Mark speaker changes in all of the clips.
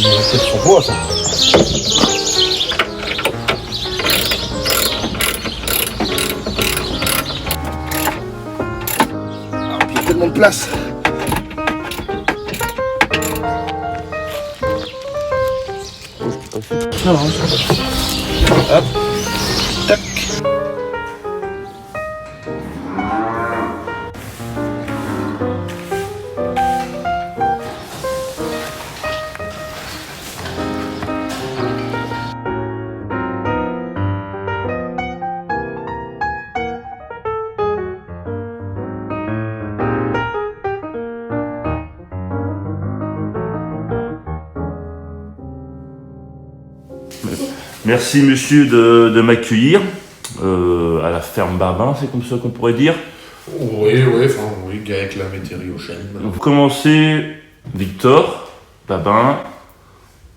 Speaker 1: C'est son bois, ça. Ah, puis il y a tellement de place. Non, non, hop, tac.
Speaker 2: Merci monsieur de m'accueillir à la ferme Babin, c'est comme ça qu'on pourrait dire.
Speaker 3: Oui, avec la métairie au chêne.
Speaker 2: Vous commencez Victor Babin,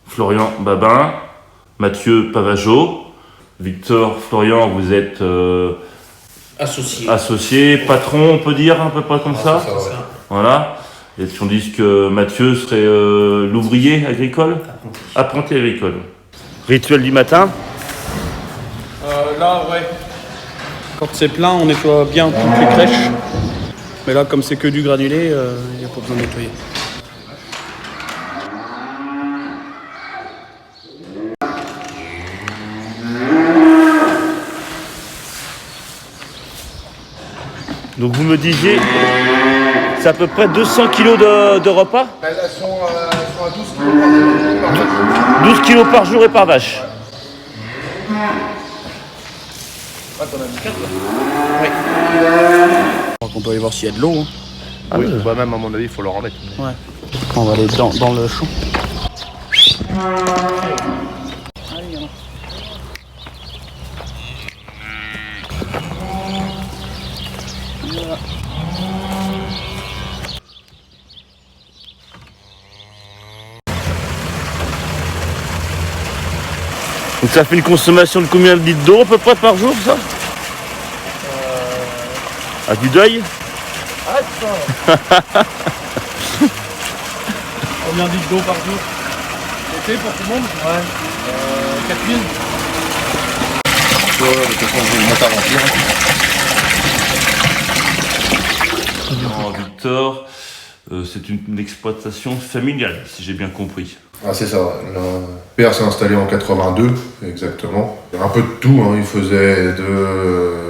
Speaker 2: Florian Babin, Mathieu Pavageau. Victor, Florian, vous êtes associés, patron, on peut dire à peu près comme ça.
Speaker 3: C'est ça.
Speaker 2: Voilà. Et si on dit que Mathieu serait l'ouvrier agricole, apprenti agricole. Rituel du matin.
Speaker 4: Là, ouais. Quand c'est plein, on nettoie bien toutes les crèches. Mais là, comme c'est que du granulé, il n'y a pas besoin de nettoyer.
Speaker 2: Donc vous me disiez, c'est à peu près 200 kilos de repas.
Speaker 1: Elles sont à 12 kg par jour.
Speaker 2: 12 kilos par jour et par vache.
Speaker 1: Ah, t'en as mis 4
Speaker 4: On peut aller voir s'il y a de l'eau. Hein.
Speaker 1: Oui, bah même à mon avis, il faut leur en mettre.
Speaker 4: Ouais. On va aller dans le champ.
Speaker 2: Donc ça fait une consommation de combien de litres d'eau à peu près par jour, ça À du deuil.
Speaker 4: Combien de litres d'eau par jour? C'était pour tout le monde? Ouais. 4000.
Speaker 1: De toute façon, je vais le mettre à remplir.
Speaker 2: Victor, c'est une exploitation familiale, si j'ai bien compris.
Speaker 3: Ah, c'est ça, ouais. Le père s'est installé en 82, exactement. Un peu de tout, hein. Il faisait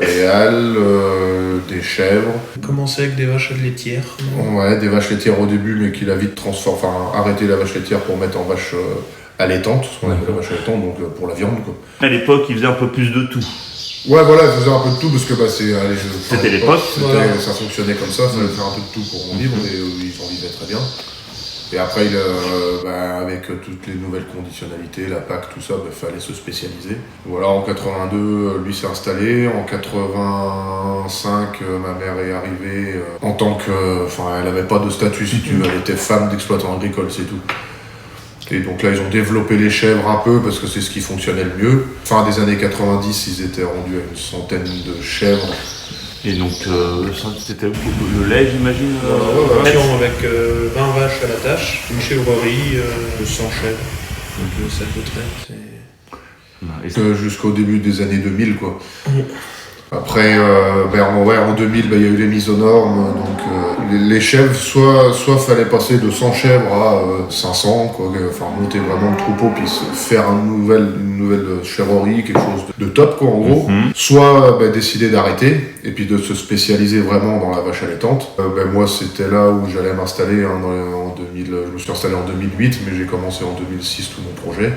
Speaker 3: des halles, des chèvres.
Speaker 5: On commençait avec des vaches laitières.
Speaker 3: Ouais, des vaches laitières au début, mais qu'il a vite arrêté la vache laitière pour mettre en vache allaitante, ce qu'on appelle la vache allaitante, donc pour la viande, quoi.
Speaker 2: À l'époque, il faisait un peu plus de tout.
Speaker 3: Ouais, voilà, il faisait un peu de tout, parce que
Speaker 2: C'était l'époque.
Speaker 3: Ça fonctionnait comme ça, fallait faire un peu de tout pour en vivre, et ils en vivaient très bien. Et après, avec toutes les nouvelles conditionnalités, la PAC, tout ça, fallait se spécialiser. Voilà, en 82, lui s'est installé. En 85, ma mère est arrivée en tant que... elle n'avait pas de statut, si tu veux, elle était femme d'exploitant agricole, c'est tout. Et donc là, ils ont développé les chèvres un peu, parce que c'est ce qui fonctionnait le mieux. Fin des années 90, ils étaient rendus à une centaine de chèvres.
Speaker 2: Et donc, c'était le lait, j'imagine
Speaker 5: Avec 20 vaches à la tâche, une chèvrerie, 100 chèvres, donc 7 de traite.
Speaker 3: Jusqu'au début des années 2000, quoi. Après, en 2000, il y a eu les mises aux normes, donc les chèvres, soit fallait passer de 100 chèvres à 500, quoi, monter vraiment le troupeau, puis faire une nouvelle chèvrerie, quelque chose de top, quoi, en gros. Soit décider d'arrêter, et puis de se spécialiser vraiment dans la vache allaitante. Moi, c'était là où j'allais m'installer, hein, en 2000, je me suis installé en 2008, mais j'ai commencé en 2006 tout mon projet.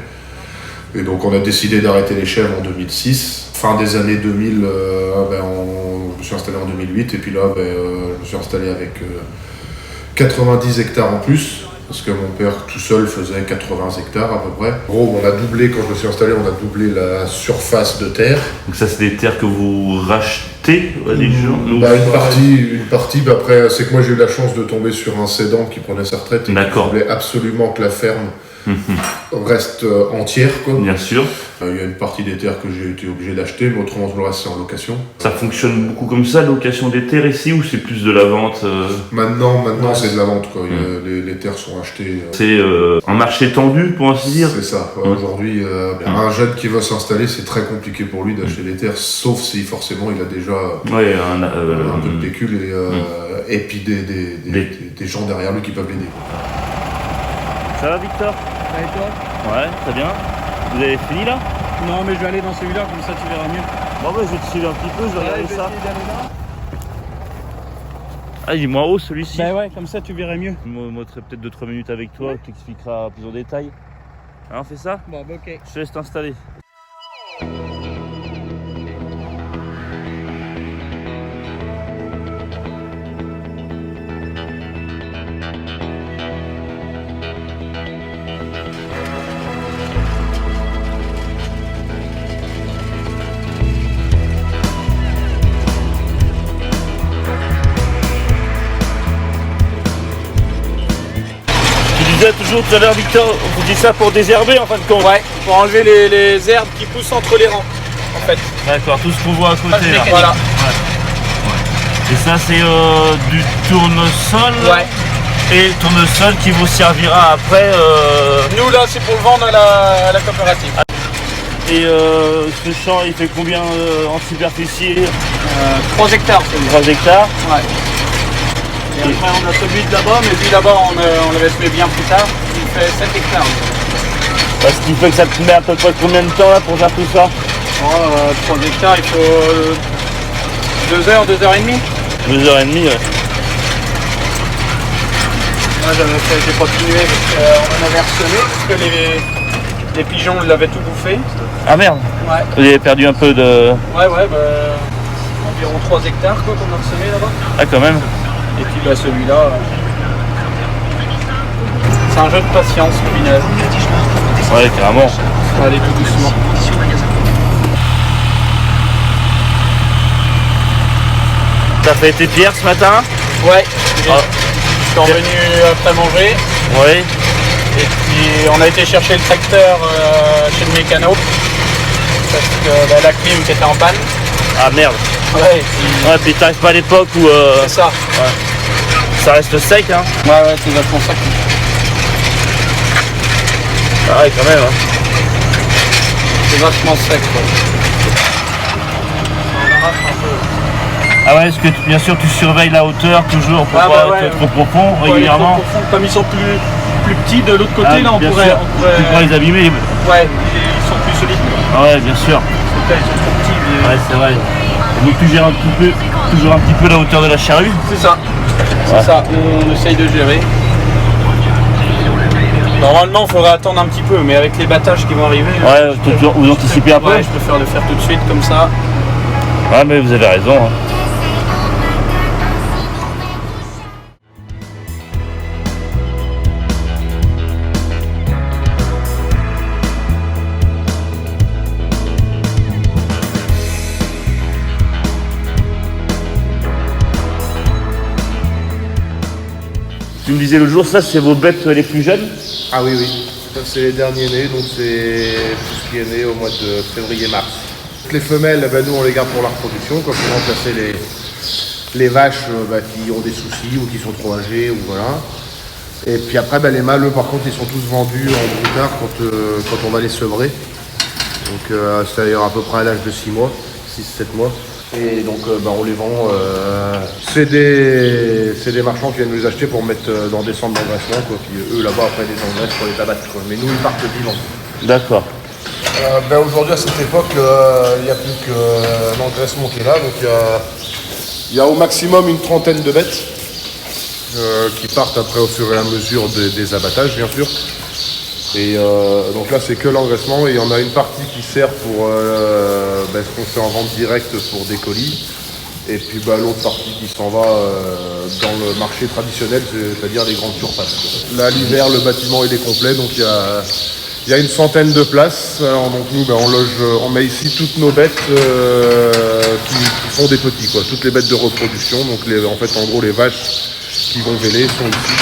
Speaker 3: Et donc on a décidé d'arrêter les chèvres en 2006. Fin des années 2000, je me suis installé en 2008 et puis là je me suis installé avec 90 hectares en plus. Parce que mon père tout seul faisait 80 hectares à peu près. En gros, on a doublé, quand je me suis installé, on a doublé la surface de terre.
Speaker 2: Donc ça, c'est des terres que vous rachetez, les gens
Speaker 3: Une partie, après, c'est que moi j'ai eu la chance de tomber sur un cédant qui prenait sa retraite et qui voulait absolument que la ferme reste entière, quoi.
Speaker 2: Bien sûr.
Speaker 3: Il y a une partie des terres que j'ai été obligé d'acheter, mais autrement tout le reste c'est en location.
Speaker 2: Ça fonctionne beaucoup comme ça, location des terres ici, ou c'est plus de la vente
Speaker 3: Maintenant c'est de la vente, quoi. Les terres sont achetées.
Speaker 2: C'est un marché tendu, pour ainsi dire.
Speaker 3: C'est ça. Aujourd'hui, un jeune qui veut s'installer, c'est très compliqué pour lui d'acheter des terres, sauf si forcément il a déjà un peu de pécule et puis des gens derrière lui qui peuvent l'aider.
Speaker 2: Ça va, Victor?
Speaker 4: Et toi?
Speaker 2: Ouais, très bien. Vous avez fini là?
Speaker 4: Non, mais je vais aller dans celui-là, comme ça tu verras mieux.
Speaker 2: Bon, bah, je vais te suivre un petit peu, je vais regarder ça. Ah, il est moins haut celui-ci.
Speaker 4: Bah ouais, comme ça tu verrais mieux.
Speaker 2: Je me mettrai peut-être 2-3 minutes avec toi, tu t'expliqueras plus en détail. Hein, on fait ça?
Speaker 4: Bon, bah ok.
Speaker 2: Je te laisse t'installer. Tu disais toujours tout à l'heure, Victor, vous dites ça pour désherber en fin de compte?
Speaker 4: Ouais, pour enlever les herbes qui poussent entre les rangs, en fait.
Speaker 2: D'accord, tout ce qu'on voit à côté là.
Speaker 4: Voilà.
Speaker 2: Et ça c'est du tournesol.
Speaker 4: Ouais.
Speaker 2: Et tournesol qui vous servira après.
Speaker 4: Nous là, c'est pour le vendre à la coopérative.
Speaker 2: Et ce champ il fait combien en superficie?
Speaker 4: 3 hectares celui-là.
Speaker 2: 3 hectares.
Speaker 4: Ouais. Et après on a celui de là-bas, mais lui là-bas on l'avait semé bien plus tard. Il fait 7 hectares.
Speaker 2: Ce qui fait que ça te met à peu près combien de temps là pour faire tout ça?
Speaker 4: 3 hectares, il faut 2 heures, 2 heures et demie.
Speaker 2: 2 heures et demie, ouais.
Speaker 4: Moi j'ai continué parce qu'on en avait ressemé, parce que les pigeons l'avaient tout bouffé.
Speaker 2: Ah merde.
Speaker 4: Ouais.
Speaker 2: Vous avez perdu un peu de...
Speaker 4: Ouais, environ 3 hectares quoi qu'on a ressemé là-bas.
Speaker 2: Ah quand même.
Speaker 4: Et puis bah, celui-là, c'est un jeu de patience au final.
Speaker 2: Ouais, carrément.
Speaker 4: Ça va aller tout doucement.
Speaker 2: T'as fait tes pierres ce matin?
Speaker 4: Ouais,
Speaker 2: Ah.
Speaker 4: je suis revenu après manger.
Speaker 2: Oui.
Speaker 4: Et puis on a été chercher le tracteur chez le mécano. Parce que la clim qui était en panne.
Speaker 2: Ah merde.
Speaker 4: Ouais, et puis
Speaker 2: Ouais, puis t'arrives pas à l'époque où
Speaker 4: c'est ça.
Speaker 2: ça reste sec, hein?
Speaker 4: Ouais, c'est vachement ça.
Speaker 2: Ah ouais, quand même, hein.
Speaker 4: C'est vachement sec quoi.
Speaker 2: Ah ouais, est-ce que bien sûr tu surveilles la hauteur toujours pour
Speaker 4: Ah
Speaker 2: pas
Speaker 4: bah ouais,
Speaker 2: être trop profond
Speaker 4: Ouais,
Speaker 2: régulièrement?
Speaker 4: les trop profonds, comme ils sont plus petits de l'autre côté,
Speaker 2: Ah,
Speaker 4: là on
Speaker 2: bien
Speaker 4: pourrait,
Speaker 2: sûr. Tu pourrais les abîmer.
Speaker 4: Ouais, ils sont plus solides.
Speaker 2: Ah ouais, bien sûr.
Speaker 4: Là, ils sont trop petits. Mais...
Speaker 2: Ouais, c'est vrai. Et donc tu gères toujours un petit peu la hauteur de la charrue?
Speaker 4: C'est ça. C'est
Speaker 2: Ouais.
Speaker 4: ça. On essaye de gérer. Normalement, il faudrait attendre un petit peu, mais avec les battages qui vont arriver.
Speaker 2: Ouais, vous anticipez un peu?
Speaker 4: Ouais, je préfère le faire tout de suite comme ça.
Speaker 2: Ouais, mais vous avez raison, hein. Tu me disais l'autre jour, ça c'est vos bêtes les plus jeunes?
Speaker 1: Ah oui, oui. Ça, c'est les derniers nés, donc c'est tout ce qui est né au mois de février-mars. Les femelles, nous on les garde pour la reproduction, quand on remplacer les vaches qui ont des soucis ou qui sont trop âgées, ou voilà. Et puis après, les mâles, eux, par contre, ils sont tous vendus en broutard quand on va les sevrer. Donc c'est d'ailleurs à peu près à l'âge de 6 mois, 6-7 mois. Et donc on les vend. C'est des marchands qui viennent nous les acheter pour mettre dans des centres d'engraissement, quoi. Puis eux là-bas après les engraissent pour les tabacs, quoi. Mais nous ils partent vivants.
Speaker 2: D'accord.
Speaker 1: Aujourd'hui à cette époque, il n'y a plus que l'engraissement qui est là. Donc il y a au maximum une trentaine de bêtes qui partent après au fur et à mesure des abattages, bien sûr. Et donc là c'est que l'engraissement et il y en a une partie qui sert pour ce qu'on fait en vente directe pour des colis et puis l'autre partie qui s'en va dans le marché traditionnel, c'est-à-dire les grandes surfaces. Là l'hiver le bâtiment il est complet, donc il y a une centaine de places. Alors, donc nous on met ici toutes nos bêtes qui font des petits, quoi, toutes les bêtes de reproduction, donc en gros les vaches qui vont véler sont ici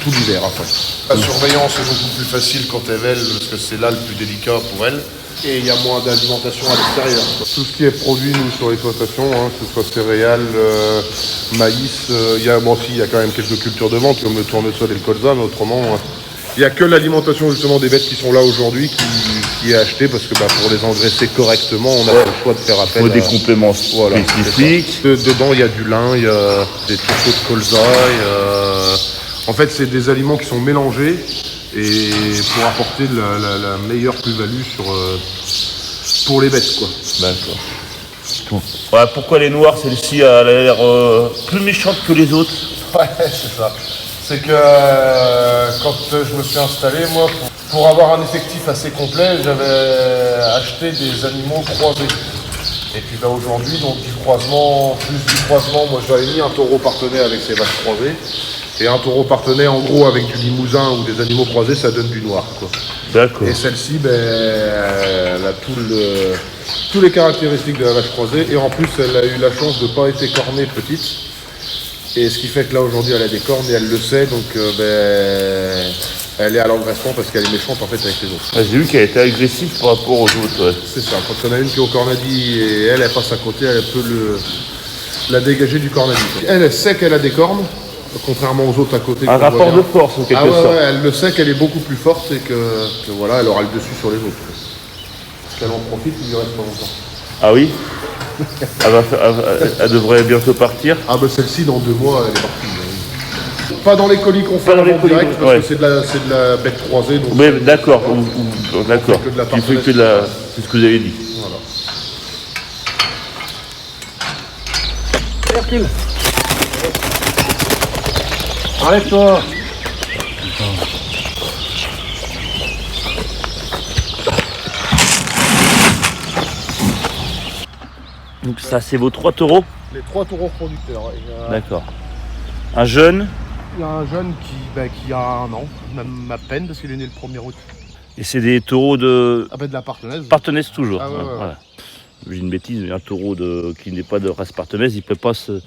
Speaker 1: tout l'hiver après. La surveillance est beaucoup plus facile quand elles vèlent parce que c'est là le plus délicat pour elles. Et il y a moins d'alimentation à l'extérieur. Tout ce qui est produit, nous, sur l'exploitation, que ce soit céréales, maïs, il y a quand même quelques cultures de vente, comme le tournesol et le colza, mais autrement, il n'y a que l'alimentation justement des bêtes qui sont là aujourd'hui qui est achetée, parce que pour les engraisser correctement, on a le choix de faire appel
Speaker 2: à des compléments spécifiques.
Speaker 1: Dedans, il y a du lin, il y a des tourteaux de colza, en fait, c'est des aliments qui sont mélangés, et pour apporter la meilleure plus-value pour les bêtes, quoi.
Speaker 2: D'accord. Voilà, pourquoi les noires, celle-ci a l'air plus méchante que les autres?
Speaker 1: Ouais, c'est ça. C'est que quand je me suis installé, moi, pour avoir un effectif assez complet, j'avais acheté des animaux croisés. Et puis aujourd'hui, donc du croisement, moi j'avais mis un taureau partenaire avec ses vaches croisées. Et un taureau partenaire, en gros, avec du limousin ou des animaux croisés, ça donne du noir, quoi.
Speaker 2: D'accord.
Speaker 1: Et celle-ci, elle a toutes les caractéristiques de la vache croisée. Et en plus, elle a eu la chance de ne pas être écornée petite. Et ce qui fait que là, aujourd'hui, elle a des cornes et elle le sait. Donc, elle est à l'engraissement parce qu'elle est méchante, en fait, avec les autres.
Speaker 2: J'ai vu qu'elle était agressive par rapport aux autres. Ouais.
Speaker 1: C'est ça. Quand il y en a une qui est au cornadi et elle passe à côté, elle peut la dégager du cornadi. Elle sait qu'elle a des cornes. Contrairement aux autres à côté.
Speaker 2: Un rapport de force en quelque sorte.
Speaker 1: Ouais, elle le sait qu'elle est beaucoup plus forte et que voilà, elle aura le dessus sur les autres. Parce qu'elle en profite, il lui reste pas longtemps.
Speaker 2: Ah oui. Elle devrait bientôt partir.
Speaker 1: Ah celle-ci dans 2 mois elle est partie. Pas dans les colis qu'on fait en direct parce que c'est de la bête croisée. Donc
Speaker 2: oui, d'accord. D'accord. Tu fais que de la. C'est ce que vous avez dit.
Speaker 1: Voilà. Hercule. Arrête-toi.
Speaker 2: Donc ça, c'est vos 3 taureaux?
Speaker 1: Les 3 taureaux producteurs.
Speaker 2: D'accord. Un jeune?
Speaker 1: Il y a un jeune qui a 1 an, même à peine, parce qu'il est né le 1er août.
Speaker 2: Et c'est des taureaux de...
Speaker 1: de la partenaise.
Speaker 2: Partenaise toujours.
Speaker 1: Ah, ouais.
Speaker 2: Voilà. J'ai une bêtise, mais un taureau qui n'est pas de race partenaise, il ne peut pas se...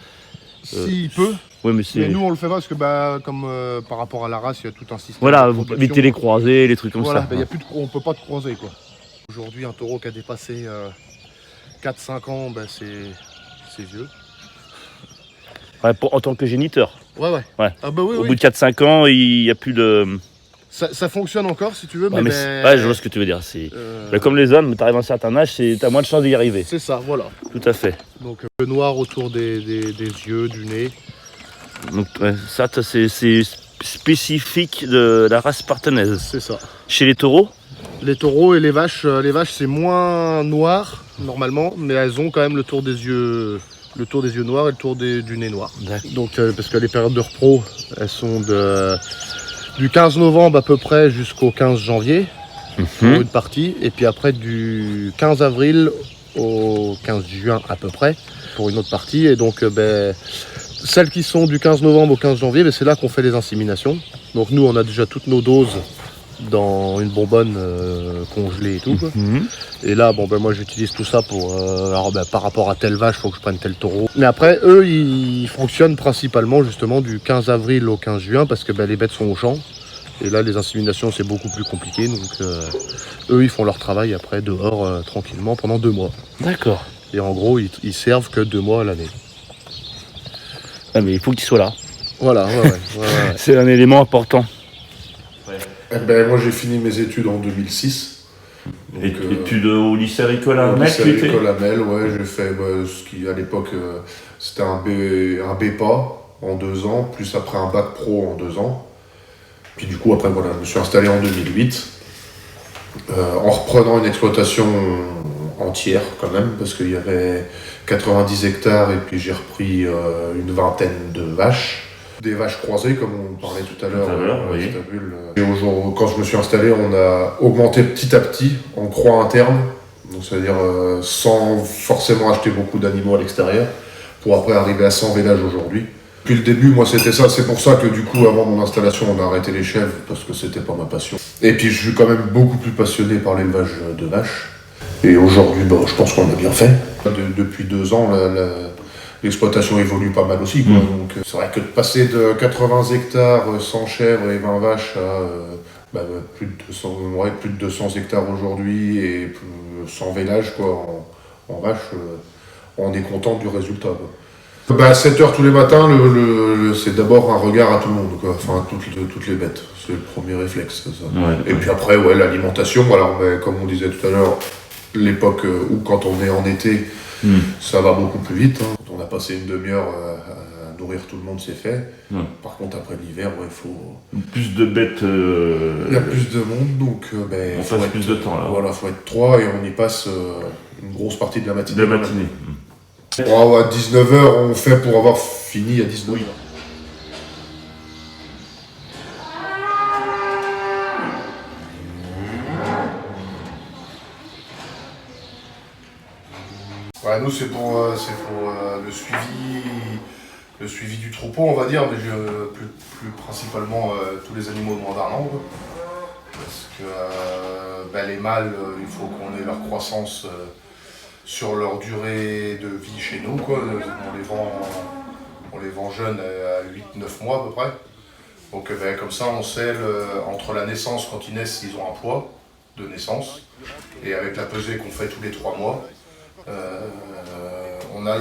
Speaker 1: S'il peut.
Speaker 2: Oui,
Speaker 1: mais nous on le fait pas parce que comme par rapport à la race, il y a tout un système.
Speaker 2: Voilà, vous évitez les croisés, les trucs comme ça.
Speaker 1: On ne peut pas te croiser, quoi. Aujourd'hui, un taureau qui a dépassé 4-5 ans, c'est vieux.
Speaker 2: Ouais, en tant que géniteur.
Speaker 1: Ouais. Ah
Speaker 2: oui, Au bout de 4-5 ans, il n'y a plus de...
Speaker 1: Ça fonctionne encore si tu veux,
Speaker 2: je vois ce que tu veux dire. Comme les hommes, tu arrives à un certain âge, tu as moins de chances d'y arriver.
Speaker 1: C'est ça, voilà.
Speaker 2: Tout à fait.
Speaker 1: Donc le noir autour des yeux, du nez.
Speaker 2: Donc ça, c'est spécifique de la race partenaise.
Speaker 1: C'est ça.
Speaker 2: Chez les taureaux?
Speaker 1: Les taureaux et les vaches c'est moins noir normalement, mais elles ont quand même le tour des yeux noirs et le tour du nez noir. Donc parce que les périodes de repos, elles sont du 15 novembre à peu près jusqu'au 15 janvier pour une partie, et puis après du 15 avril au 15 juin à peu près pour une autre partie. Et donc celles qui sont du 15 novembre au 15 janvier, c'est là qu'on fait les inséminations. Donc nous on a déjà toutes nos doses dans une bonbonne congelée et tout. Et là moi j'utilise tout ça pour par rapport à telle vache, il faut que je prenne tel taureau. Mais après eux ils fonctionnent principalement justement du 15 avril au 15 juin parce que les bêtes sont au champ. Et là les inséminations c'est beaucoup plus compliqué, donc eux ils font leur travail après dehors tranquillement pendant 2 mois.
Speaker 2: D'accord.
Speaker 1: Et en gros ils servent que 2 mois à l'année.
Speaker 2: Ah, mais il faut qu'ils soient là.
Speaker 1: Voilà, ouais.
Speaker 2: C'est un élément important.
Speaker 3: Moi j'ai fini mes études en 2006. Donc,
Speaker 2: études au lycée agricole à Mel?
Speaker 3: Au lycée agricole à Mel, ouais, j'ai fait ce qui à l'époque c'était un BEPA en 2 ans, plus après un bac pro en 2 ans. Puis du coup après je me suis installé en 2008 en reprenant une exploitation entière quand même, parce qu'il y avait 90 hectares et puis j'ai repris une vingtaine de vaches. Des vaches croisées, comme on parlait tout à l'heure.
Speaker 2: Oui.
Speaker 1: Et aujourd'hui, quand je me suis installé, on a augmenté petit à petit en croix interne, donc c'est-à-dire sans forcément acheter beaucoup d'animaux à l'extérieur, pour après arriver à 100 vélages aujourd'hui. Depuis le début, moi c'était ça, c'est pour ça que du coup, avant mon installation, on a arrêté les chèvres, parce que c'était pas ma passion. Et puis je suis quand même beaucoup plus passionné par l'élevage de vaches. Et aujourd'hui, je pense qu'on a bien fait. Depuis 2 ans,
Speaker 3: l'exploitation évolue pas mal aussi, quoi. Donc c'est vrai que de passer de 80 hectares sans chèvres et 20 vaches à plus de 200 hectares aujourd'hui et 100 vélages quoi, en vaches, on est content du résultat, quoi. À 7 heures tous les matins, c'est d'abord un regard à tout le monde, quoi. Enfin toutes les bêtes, c'est le premier réflexe. Ça.
Speaker 2: Ouais,
Speaker 3: et puis après, l'alimentation, alors, comme on disait tout à l'heure, l'époque où quand on est en été, ça va beaucoup plus vite. Hein. Quand on a passé une demi-heure à nourrir tout le monde, c'est fait. Par contre, après l'hiver, il faut...
Speaker 2: Plus de bêtes...
Speaker 3: Il y a plus de monde, donc
Speaker 2: on passe plus de temps là.
Speaker 3: Voilà, faut être 3 et on y passe une grosse partie de la matinée.
Speaker 2: De la matinée.
Speaker 3: À 19h, on fait pour avoir fini à 19h. Ouais, nous, c'est pour le suivi du troupeau, on va dire, mais plus principalement tous les animaux de Mandarlangue. Parce que les mâles, il faut qu'on ait leur croissance sur leur durée de vie chez nous, quoi. On les vend jeunes à 8-9 mois à peu près. Donc comme ça on sait entre la naissance, quand ils naissent, ils ont un poids de naissance. Et avec la pesée qu'on fait tous les 3 mois, on a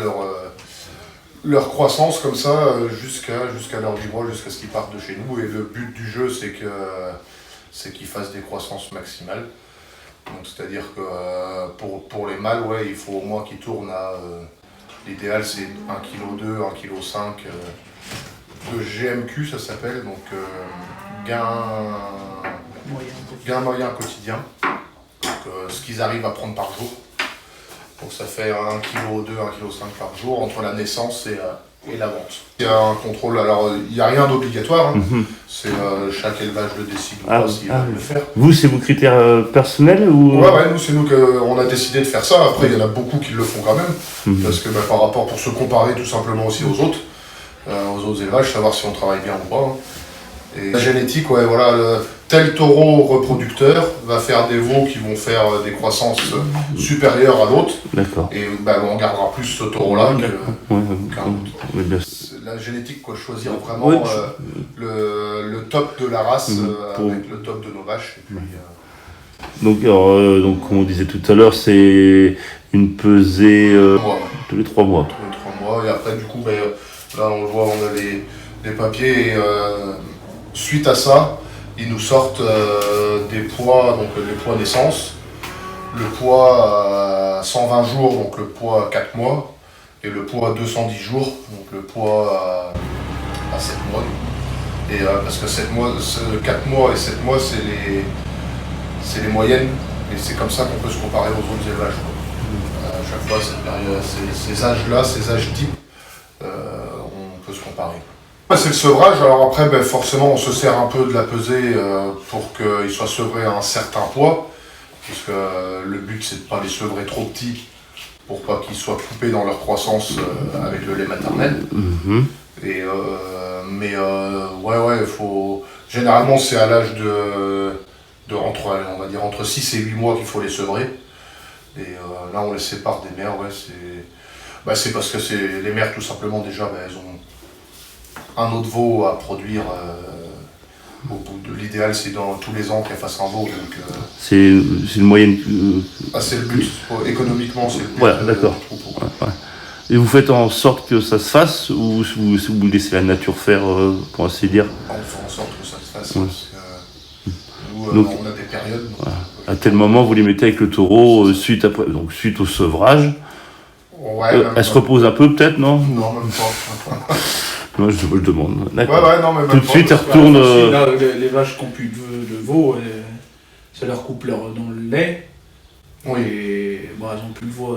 Speaker 3: leur croissance comme ça jusqu'à leur livre, jusqu'à ce qu'ils partent de chez nous. Et le but du jeu, c'est qu'ils fassent des croissances maximales. Donc c'est-à-dire que pour les mâles, il faut au moins qu'ils tournent à... l'idéal c'est 1,2 kg, 1,5 kg de GMQ, ça s'appelle, donc gain moyen quotidien. Donc, ce qu'ils arrivent à prendre par jour. Donc ça fait 1,2 kg, 1,5 kg par jour entre la naissance et la vente. Il y a un contrôle, alors il n'y a rien d'obligatoire, c'est chaque élevage le décide ou pas s'il veut le faire.
Speaker 2: Vous, c'est vos critères personnels ou...
Speaker 3: Ouais, nous c'est nous qu'on a décidé de faire ça, après il y en a beaucoup qui le font quand même, parce que par rapport, pour se comparer tout simplement aussi aux autres élevages, savoir si on travaille bien ou pas. Hein. Et la génétique, tel taureau reproducteur va faire des veaux qui vont faire des croissances supérieures à l'autre.
Speaker 2: D'accord.
Speaker 3: Et on gardera plus ce taureau-là qu'un autre. La génétique, choisir vraiment le top de la race avec le top de nos vaches. Et puis,
Speaker 2: donc, comme on disait tout à l'heure, c'est une pesée tous les 3 mois.
Speaker 3: Tous les 3 mois. Et après, du coup, là, on le voit, on a les papiers. Et, suite à ça, ils nous sortent des poids, donc les poids naissance, le poids à 120 jours, donc le poids à 4 mois, et le poids à 210 jours, donc le poids à 7 mois. Et parce que 4 mois et 7 mois, c'est les moyennes, et c'est comme ça qu'on peut se comparer aux autres élevages. À chaque fois, cette période, ces âges-là, ces âges types, on peut se comparer. C'est le sevrage, alors après forcément on se sert un peu de la pesée pour qu'ils soient sevrés à un certain poids, puisque le but c'est de ne pas les sevrer trop petits pour pas qu'ils soient coupés dans leur croissance avec le lait maternel. Et, généralement c'est à l'âge entre 6 et 8 mois qu'il faut les sevrer. Et là on les sépare des mères, c'est parce que les mères tout simplement déjà elles ont un autre veau à produire au bout de l'idéal, c'est dans tous les ans qu'elle fasse un veau. Donc,
Speaker 2: c'est une moyenne.
Speaker 3: C'est le but. Économiquement, c'est le but.
Speaker 2: Voilà, d'accord. Et vous faites en sorte que ça se fasse ou vous laissez la nature faire, pour ainsi dire?
Speaker 3: On fait en sorte que ça se fasse. Parce que nous,
Speaker 2: donc,
Speaker 3: on a des périodes. Donc,
Speaker 2: à tel moment, vous les mettez avec le taureau suite au sevrage. Elle se repose un peu, peut-être, non?
Speaker 3: Non, même pas.
Speaker 2: Moi, je demande.
Speaker 3: Non, mais
Speaker 2: tout de suite, elles retournent.
Speaker 4: Les vaches qui n'ont plus de veau, ça leur coupe dans le lait.
Speaker 3: Oui.
Speaker 4: Et elles n'ont plus de veau.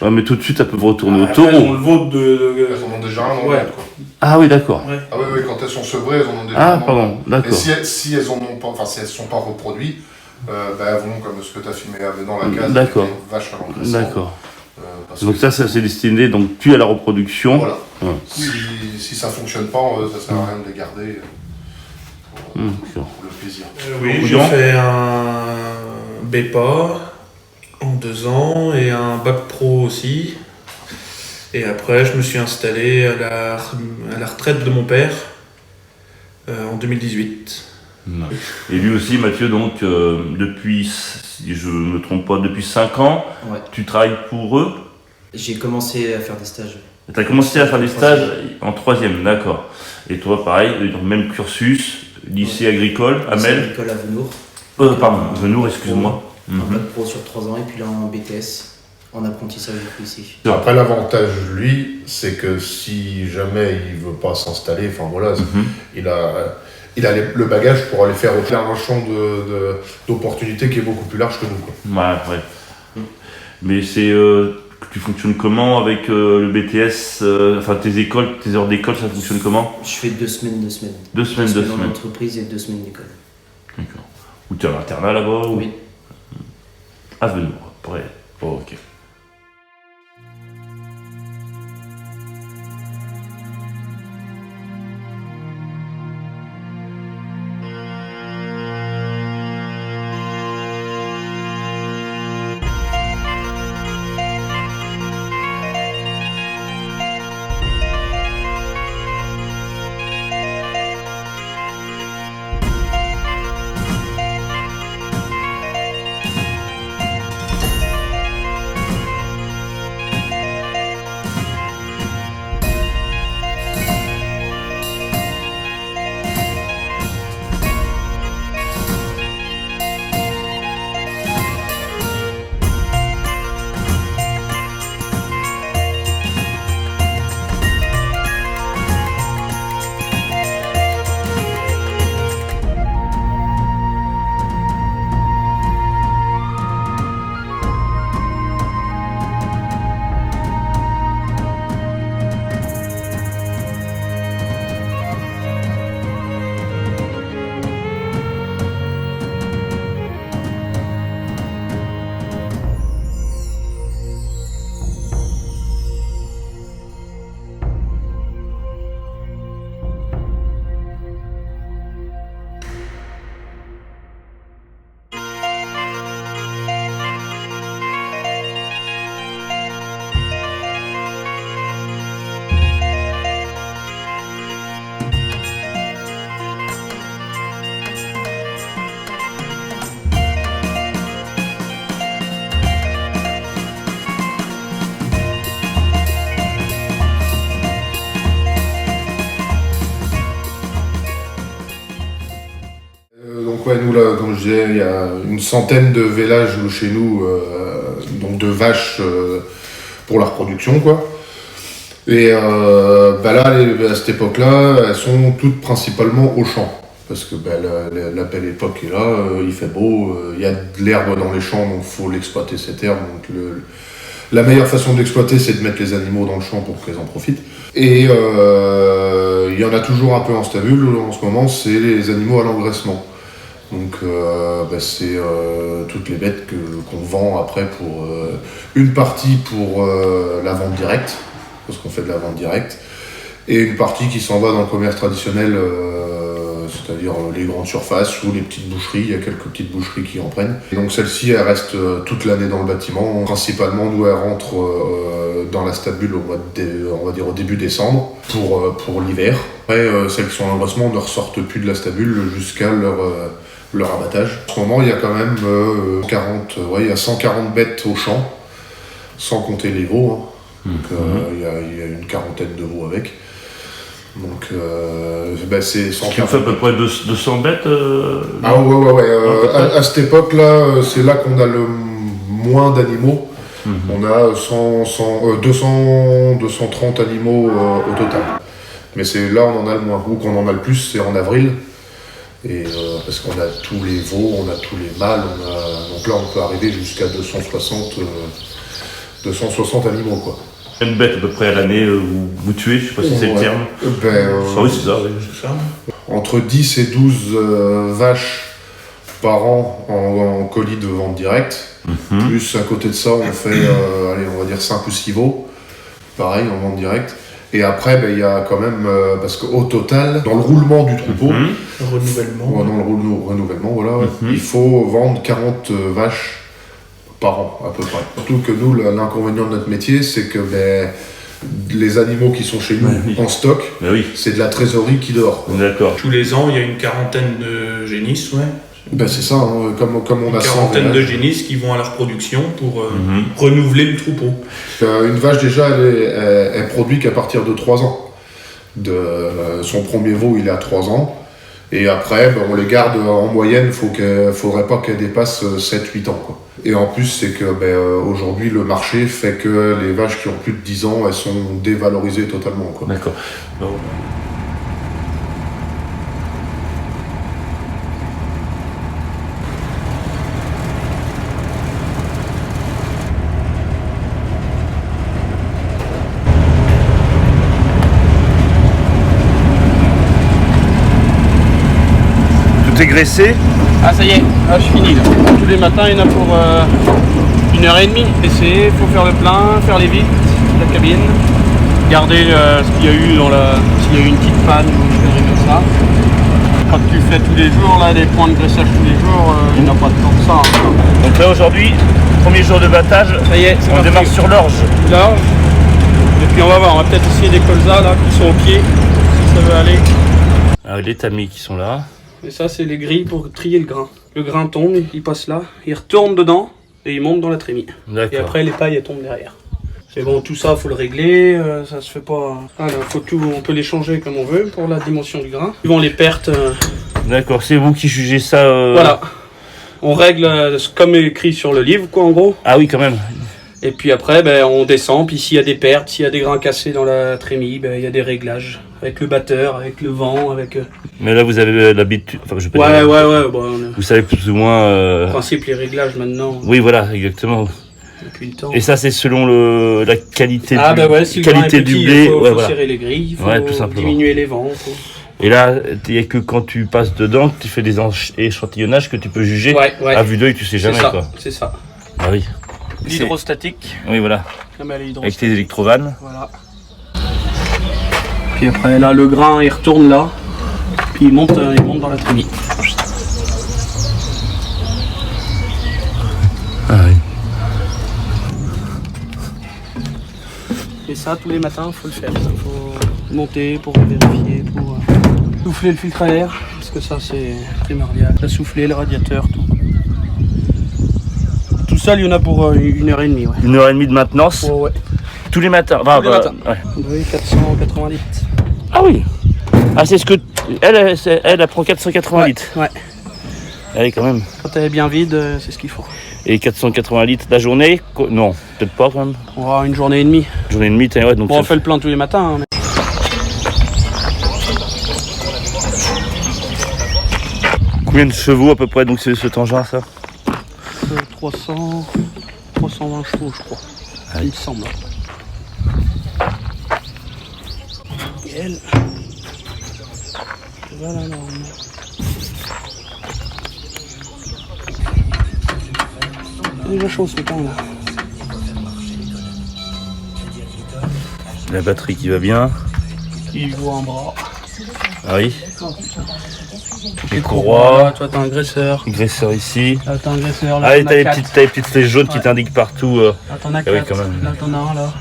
Speaker 2: Mais tout de suite, elles peuvent retourner au taureau.
Speaker 4: Elles ont le veau
Speaker 3: Elles en ont déjà un an.
Speaker 2: Ah oui, d'accord.
Speaker 3: Ouais. Ah oui, quand elles sont sevrées, elles en ont déjà un an.
Speaker 2: Ah, pardon, d'accord.
Speaker 3: Et si elles en ont pas, si elles ne sont pas reproduites, elles vont comme ce que tu as filmé dans la case.
Speaker 2: D'accord.
Speaker 3: Avec les vaches à l'engraissement.
Speaker 2: D'accord. Donc ça c'est destiné donc plus à la reproduction.
Speaker 3: Voilà. Ouais. Si ça fonctionne pas, ça sert à rien de les garder pour le plaisir.
Speaker 5: Oui, j'ai fait un BEPA en 2 ans et un Bac Pro aussi. Et après, je me suis installé à la retraite de mon père en 2018.
Speaker 2: Et lui aussi, Mathieu, donc depuis, si je ne me trompe pas, depuis 5 ans,
Speaker 6: Ouais.
Speaker 2: tu travailles pour eux.
Speaker 6: J'ai commencé à faire des stages.
Speaker 2: Tu as commencé à faire des stages en 3e, d'accord. Et toi, pareil, dans le même cursus, lycée agricole, à
Speaker 6: Lycée
Speaker 2: Mel.
Speaker 6: agricole à Venours.
Speaker 2: Pardon, Venours, excuse-moi.
Speaker 6: Un bac pro sur 3 ans et puis là en BTS, en apprentissage ici.
Speaker 3: Après, l'avantage, lui, c'est que si jamais il veut pas s'installer, enfin voilà, il a le bagage pour aller faire un champ d'opportunités qui est beaucoup plus large que nous, quoi.
Speaker 2: Ouais. Mais c'est... tu fonctionnes comment avec le BTS, enfin tes écoles, tes heures d'école, ça fonctionne comment?
Speaker 6: Je fais 2 semaines.
Speaker 2: 2 semaines, 2
Speaker 6: en
Speaker 2: semaines.
Speaker 6: entreprise et 2 semaines d'école.
Speaker 2: D'accord. Ou tu es à l'internat là-bas ou...
Speaker 6: Oui.
Speaker 2: À Venours, après. Oh, ok.
Speaker 3: Ouais, nous, là, comme je disais, il y a une centaine de vélages chez nous, donc de vaches pour la reproduction, quoi. Et bah là, à cette époque-là, elles sont toutes principalement au champ. Parce que bah, la belle époque est là, il fait beau, il y a de l'herbe dans les champs, donc il faut l'exploiter cette herbe. Donc la meilleure façon d'exploiter, c'est de mettre les animaux dans le champ pour qu'ils en profitent. Et il y en a toujours un peu en stabule en ce moment, c'est les animaux à l'engraissement. Donc bah, c'est toutes les bêtes qu'on vend après pour une partie pour la vente directe, parce qu'on fait de la vente directe, et une partie qui s'en va dans le commerce traditionnel, c'est-à-dire les grandes surfaces ou les petites boucheries. Il y a quelques petites boucheries qui en prennent. Et donc celle-ci, elle reste toute l'année dans le bâtiment. Principalement, nous, elle rentre dans la stabule on va dire au début décembre pour l'hiver. Après, celles qui sont en engraissement ne ressortent plus de la stabule jusqu'à leur abattage. En ce moment, il y a quand même il y a 140 bêtes au champ, sans compter les veaux. Hein. Donc il y a une quarantaine de veaux avec. Donc bah, c'est 140.
Speaker 2: Tu fais à peu près 200 bêtes
Speaker 3: Ah ouais. À cette époque-là, c'est là qu'on a le moins d'animaux. On a 230 animaux au total. Mais c'est là on en a le moins. Ou qu'on en a le plus, c'est en avril. Et parce qu'on a tous les veaux, on a tous les mâles, donc là on peut arriver jusqu'à 260 animaux, quoi.
Speaker 2: Une bête à peu près à l'année vous tuez, je sais pas si c'est le terme. Oui, c'est ça.
Speaker 5: C'est ça.
Speaker 3: Entre 10 et 12 vaches par an en colis de vente directe. Plus à côté de ça, on fait on va dire 5 ou 6 veaux, pareil en vente directe. Et après, il y a quand même, parce qu'au total, dans le roulement du troupeau,
Speaker 5: Renouvellement.
Speaker 3: dans le renouvellement, voilà, il faut vendre 40 vaches par an, à peu près. Surtout que nous, l'inconvénient de notre métier, c'est que Les animaux qui sont chez nous
Speaker 2: Oui.
Speaker 3: en stock,
Speaker 2: Mais oui,
Speaker 3: c'est de la trésorerie qui dort.
Speaker 2: d'accord.
Speaker 5: Tous les ans, il y a une quarantaine de génisses, ouais.
Speaker 3: Ben c'est ça, hein, comme on
Speaker 5: Une
Speaker 3: a 100
Speaker 5: quarantaine de
Speaker 3: villages.
Speaker 5: génisses qui vont à la reproduction pour
Speaker 2: Mhm.
Speaker 5: renouveler le troupeau.
Speaker 3: Une vache déjà, elle produit qu'à partir de 3 ans. Son premier veau, il est à 3 ans. Et après, ben, on les garde en moyenne, faudrait pas qu'elle dépasse 7-8 ans, quoi. Et en plus, c'est que aujourd'hui, le marché fait que les vaches qui ont plus de 10 ans, elles sont dévalorisées totalement, quoi.
Speaker 2: D'accord. Bon. Tout est graissé.
Speaker 4: Ah ça y est, là je finis là. Tous les matins il y en a pour 1h30. Essayer, il faut faire le plein, faire les vitres, la cabine, garder ce qu'il y a eu dans la. S'il y a eu une petite panne ou une connerie comme ça. Quand tu fais tous les jours là, des points de graissage tous les jours, il n'y a pas de temps que ça. Hein.
Speaker 2: Donc là aujourd'hui, premier jour de battage,
Speaker 4: Ça y est, c'est
Speaker 2: on
Speaker 4: parti.
Speaker 2: démarre sur l'orge.
Speaker 4: Là, et puis on va voir, on va peut-être essayer des colzas là qui sont au pied, si ça veut aller.
Speaker 2: Ah, les tamis qui sont là.
Speaker 4: Et ça c'est les grilles pour trier le grain. Le grain tombe, il passe là, il retourne dedans et il monte dans la trémie. Et
Speaker 2: D'accord.
Speaker 4: après les pailles elles tombent derrière. Mais bon, tout ça faut le régler, ça se fait pas. Voilà, faut tout, on peut les changer comme on veut pour la dimension du grain. Suivant les pertes,
Speaker 2: D'accord, c'est vous qui jugez ça.
Speaker 4: voilà. On règle comme écrit sur le livre, quoi, en gros.
Speaker 2: Ah oui, quand même.
Speaker 4: Et puis après, ben, on descend. Puis s'il y a des pertes, s'il y a des grains cassés dans la trémie, ben, il y a des réglages avec le batteur, avec le vent, avec.
Speaker 2: Mais là, vous avez l'habitude. Enfin, je peux
Speaker 4: Ouais,
Speaker 2: dire.
Speaker 4: ouais. Bon, on a-
Speaker 2: Vous savez plus ou moins.
Speaker 4: en principe, les réglages maintenant,
Speaker 2: Oui, voilà, exactement.
Speaker 4: depuis le temps.
Speaker 2: Et ça, c'est selon la qualité
Speaker 4: Ah
Speaker 2: du,
Speaker 4: bah ouais, si le grain est
Speaker 2: qualité
Speaker 4: petit,
Speaker 2: du
Speaker 4: il
Speaker 2: blé.
Speaker 4: faut,
Speaker 2: Ouais,
Speaker 4: faut
Speaker 2: voilà.
Speaker 4: serrer les grilles, il faut
Speaker 2: Ouais, tout simplement.
Speaker 4: diminuer les vents.
Speaker 2: Et là, il n'y a que quand tu passes dedans, que tu fais des échantillonnages que tu peux juger.
Speaker 4: Ouais, ouais.
Speaker 2: À vue d'œil, tu sais
Speaker 4: C'est
Speaker 2: jamais,
Speaker 4: ça,
Speaker 2: quoi.
Speaker 4: c'est ça.
Speaker 2: Ah oui.
Speaker 4: L'hydrostatique.
Speaker 2: Oui, voilà.
Speaker 4: Comme elle est
Speaker 2: Avec
Speaker 4: hydrostatique.
Speaker 2: tes électrovannes.
Speaker 4: Voilà. Puis après, là, le grain, il retourne là. Puis il monte dans la trémie.
Speaker 2: Ah oui.
Speaker 4: Et ça, tous les matins, faut le faire. Il faut monter pour vérifier, pour souffler le filtre à air. Parce que ça, c'est primordial. La souffler, le radiateur, tout. Tout ça, il y en a pour 1h30. Ouais.
Speaker 2: 1h30 de maintenance.
Speaker 4: Ouais, ouais.
Speaker 2: Tous les matins.
Speaker 4: Tous les matins.
Speaker 2: Ouais.
Speaker 4: Oui, 480 litres.
Speaker 2: Ah oui. Ah, c'est ce que. Elle prend 480 litres.
Speaker 4: Ouais.
Speaker 2: Allez, quand même.
Speaker 4: Quand elle est bien vide, c'est ce qu'il faut.
Speaker 2: Et 480 litres la journée non, peut-être pas quand même.
Speaker 4: On va avoir une journée et demie.
Speaker 2: Journée et demie, ouais, donc
Speaker 4: Bon,
Speaker 2: ça
Speaker 4: on fait le plein tous les matins. Hein, mais...
Speaker 2: Combien de chevaux à peu près donc c'est cet engin ça
Speaker 4: 320 chevaux, je crois.
Speaker 2: Ah,
Speaker 4: Il me semble. Et elle. Voilà, normalement. C'est déjà chaud ce temps là.
Speaker 2: La batterie qui va bien.
Speaker 4: Il voit un bras.
Speaker 2: Ah oui.
Speaker 4: Oh putain.
Speaker 2: Les courroies.
Speaker 4: Toi t'as un graisseur.
Speaker 2: Graisseur ici.
Speaker 4: Là t'as un graisseur. Là
Speaker 2: Ah et
Speaker 4: t'en
Speaker 2: t'as
Speaker 4: as
Speaker 2: les
Speaker 4: quatre.
Speaker 2: petites flèches jaunes qui
Speaker 4: Ouais.
Speaker 2: t'indiquent partout.
Speaker 4: Là t'en as
Speaker 2: Ah oui,
Speaker 4: 4.
Speaker 2: quand même.
Speaker 4: Là t'en as un là.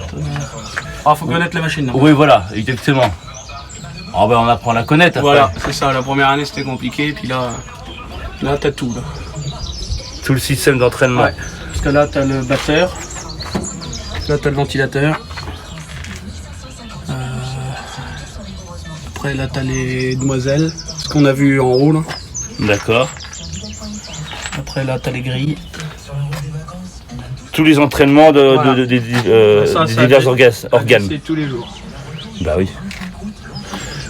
Speaker 4: Ah faut connaître la machine. Là.
Speaker 2: Oui voilà, exactement. Ah ben on apprend à la connaître après.
Speaker 4: Voilà, c'est ça. La première année c'était compliqué. Puis là t'as tout là.
Speaker 2: Tout le système d'entraînement.
Speaker 4: Ouais. Parce que là t'as le batteur. Là t'as le ventilateur. Après là t'as les demoiselles. Ce qu'on a vu en haut là.
Speaker 2: D'accord.
Speaker 4: Après là t'as les grilles.
Speaker 2: Tous les entraînements
Speaker 4: Voilà.
Speaker 2: des
Speaker 4: Ça,
Speaker 2: divers organes.
Speaker 4: C'est tous les jours.
Speaker 2: Bah oui.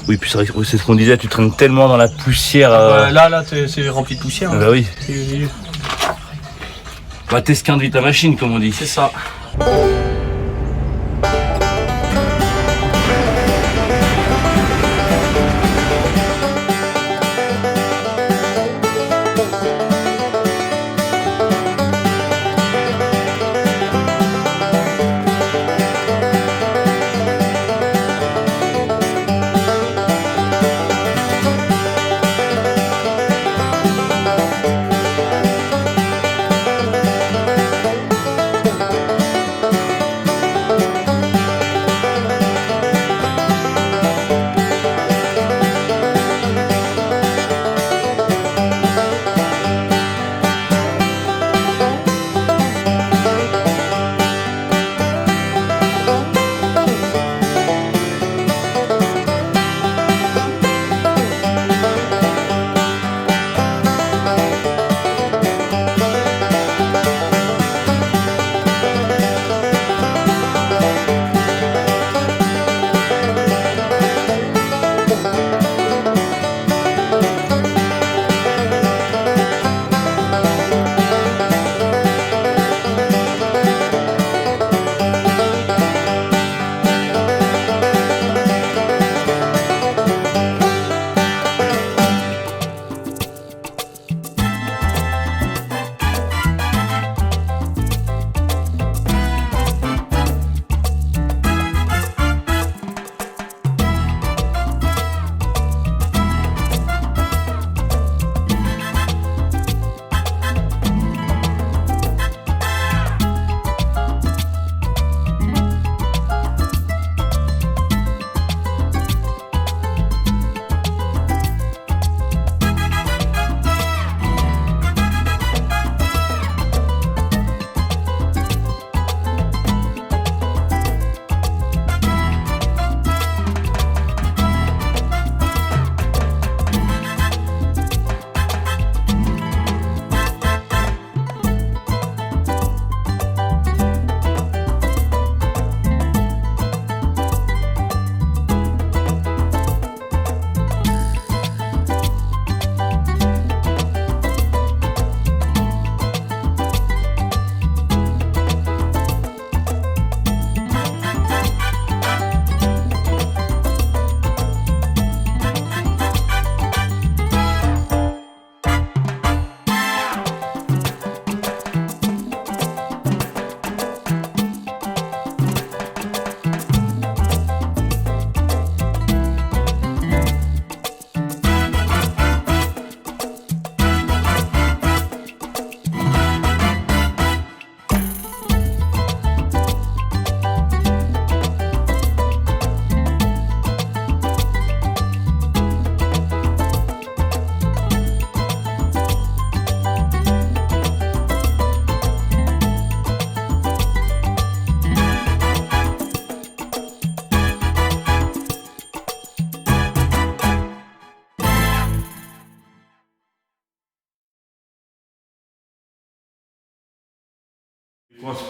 Speaker 2: Oui, puis c'est vrai que c'est ce qu'on disait, tu traînes tellement dans la poussière.
Speaker 4: Là c'est rempli de poussière.
Speaker 2: Bah oui.
Speaker 4: C'est
Speaker 2: Bah t'esquintes vite ta machine comme on dit.
Speaker 4: c'est ça.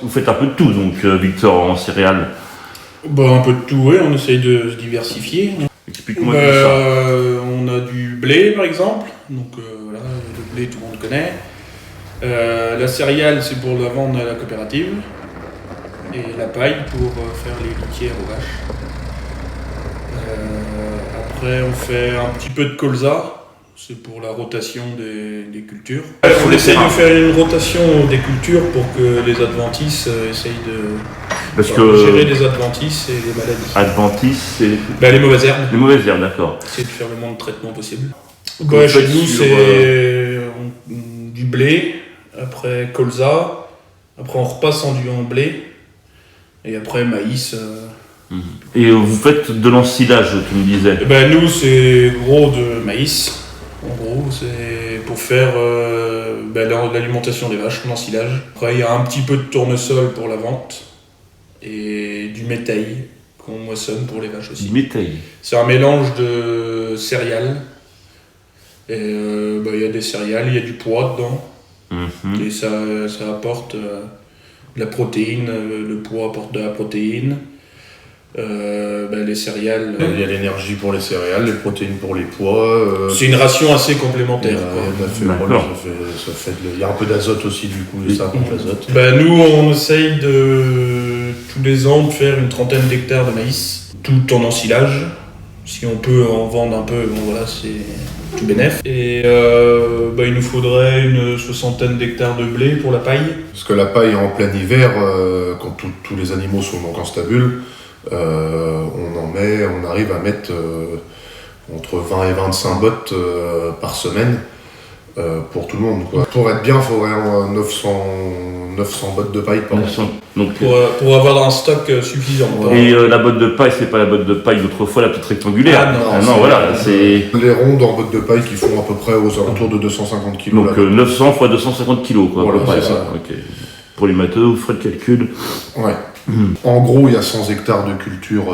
Speaker 2: Vous faites un peu de tout, donc, Victor, en céréales.
Speaker 5: Bah, un peu de tout, ouais, on essaye de se diversifier.
Speaker 2: Explique-moi tout ça.
Speaker 5: On a du blé, par exemple. Donc, voilà, le blé, tout le monde connaît. La céréale, c'est pour la vendre à la coopérative. Et la paille pour faire les litières aux vaches. Après, on fait un petit peu de colza. C'est pour la rotation des cultures. On essaye de faire une rotation des cultures pour que les adventices essayent de gérer les adventices et les maladies.
Speaker 2: Adventices, c'est
Speaker 5: Les mauvaises herbes.
Speaker 2: les mauvaises herbes, d'accord.
Speaker 5: C'est de faire le moins de traitement possible.
Speaker 2: Vous
Speaker 5: Chez
Speaker 2: faites
Speaker 5: nous,
Speaker 2: sur,
Speaker 5: c'est du blé, après colza, après on repasse en blé, et après maïs.
Speaker 2: Et vous faites de l'ensilage, tu me disais.
Speaker 5: Nous, c'est gros de maïs. En gros, c'est pour faire l'alimentation des vaches, l'ensilage. Après, il y a un petit peu de tournesol pour la vente, et du métail qu'on moissonne pour les vaches aussi.
Speaker 2: Du métail.
Speaker 5: C'est un mélange de céréales. Et il y a des céréales, il y a du poids dedans. Et ça apporte de la protéine, le poids apporte de la protéine. Les céréales.
Speaker 3: Il y a l'énergie pour les céréales, les protéines pour les pois.
Speaker 5: C'est une ration assez complémentaire.
Speaker 3: Il y a de la fémorole, il y a un peu d'azote aussi, du coup, ça apporte l'azote.
Speaker 5: Nous, on essaye tous les ans de faire une 30aine d'hectares de maïs, tout en ensilage. Si on peut en vendre un peu, c'est tout bénef. Et il nous faudrait une 60aine d'hectares de blé pour la paille.
Speaker 3: Parce que la paille en plein hiver, quand tous les animaux sont donc en stabule, on arrive à mettre entre 20 et 25 bottes par semaine pour tout le monde, quoi. Pour être bien, il faudrait 900 bottes de paille par an.
Speaker 2: Donc,
Speaker 5: pour avoir un stock suffisant.
Speaker 2: Et la botte de paille, c'est pas la botte de paille d'autrefois, la petite rectangulaire. C'est...
Speaker 3: Les rondes en bottes de paille qui font à peu près aux alentours de 250 kg.
Speaker 2: Donc 900 x 250 kg, quoi.
Speaker 3: Voilà,
Speaker 2: à peu près,
Speaker 3: c'est ça.
Speaker 2: Ok. Pour les matheux, vous ferez le calcul.
Speaker 3: Ouais. En gros, il y a 100 hectares de culture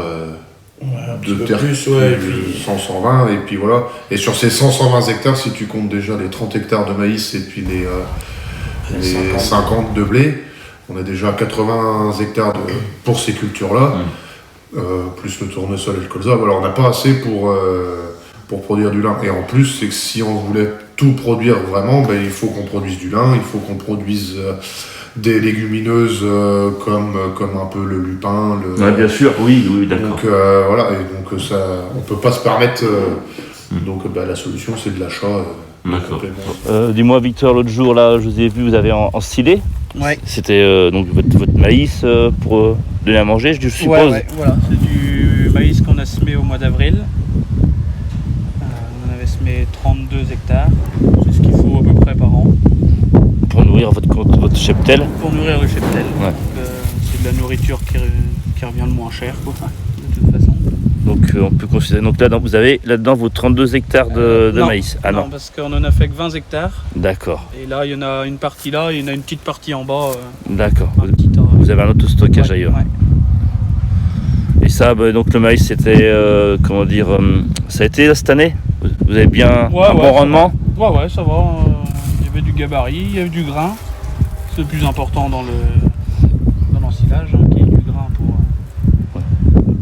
Speaker 3: de terre,
Speaker 5: plus, et puis
Speaker 3: 100-120, et puis voilà. Et sur ces 100-120 hectares, si tu comptes déjà les 30 hectares de maïs et puis les 50 de blé, on a déjà 80 hectares pour ces cultures-là, plus le tournesol et le colza. Voilà, on n'a pas assez pour produire du lin. Et en plus, c'est que si on voulait tout produire vraiment, il faut qu'on produise du lin, il faut qu'on produise des légumineuses comme un peu le lupin.
Speaker 2: Bien sûr, oui, d'accord.
Speaker 3: Donc et donc ça, on peut pas se permettre. Donc la solution, c'est de l'achat.
Speaker 2: D'accord. Dis-moi, Victor, l'autre jour, là, je vous ai vu, vous avez ensilé.
Speaker 4: Ouais.
Speaker 2: C'était donc votre maïs pour donner à manger, je suppose.
Speaker 4: Ouais, voilà. C'est du maïs qu'on a semé au mois d'avril. On avait semé 32 hectares. C'est ce qu'il faut à peu près par an.
Speaker 2: Pour nourrir votre cheptel.
Speaker 4: Pour nourrir le cheptel.
Speaker 2: Ouais.
Speaker 4: C'est de la nourriture qui revient le moins cher, quoi, de toute façon.
Speaker 2: Donc on peut considérer. Donc là, vous avez là-dedans vos 32 hectares de maïs. Ah non,
Speaker 4: parce qu'on en a fait que 20 hectares.
Speaker 2: D'accord.
Speaker 4: Et là, il y en a une partie là, et il y en a une petite partie en bas.
Speaker 2: D'accord. Vous avez un autostockage ailleurs.
Speaker 4: Ouais.
Speaker 2: Et ça, donc le maïs, c'était ça a été cette année. Vous avez bien un bon rendement.
Speaker 4: Ouais, ça va. Il y avait du gabarit, il y avait du grain. C'est le plus important dans l'ensilage, qu'il y ait du grain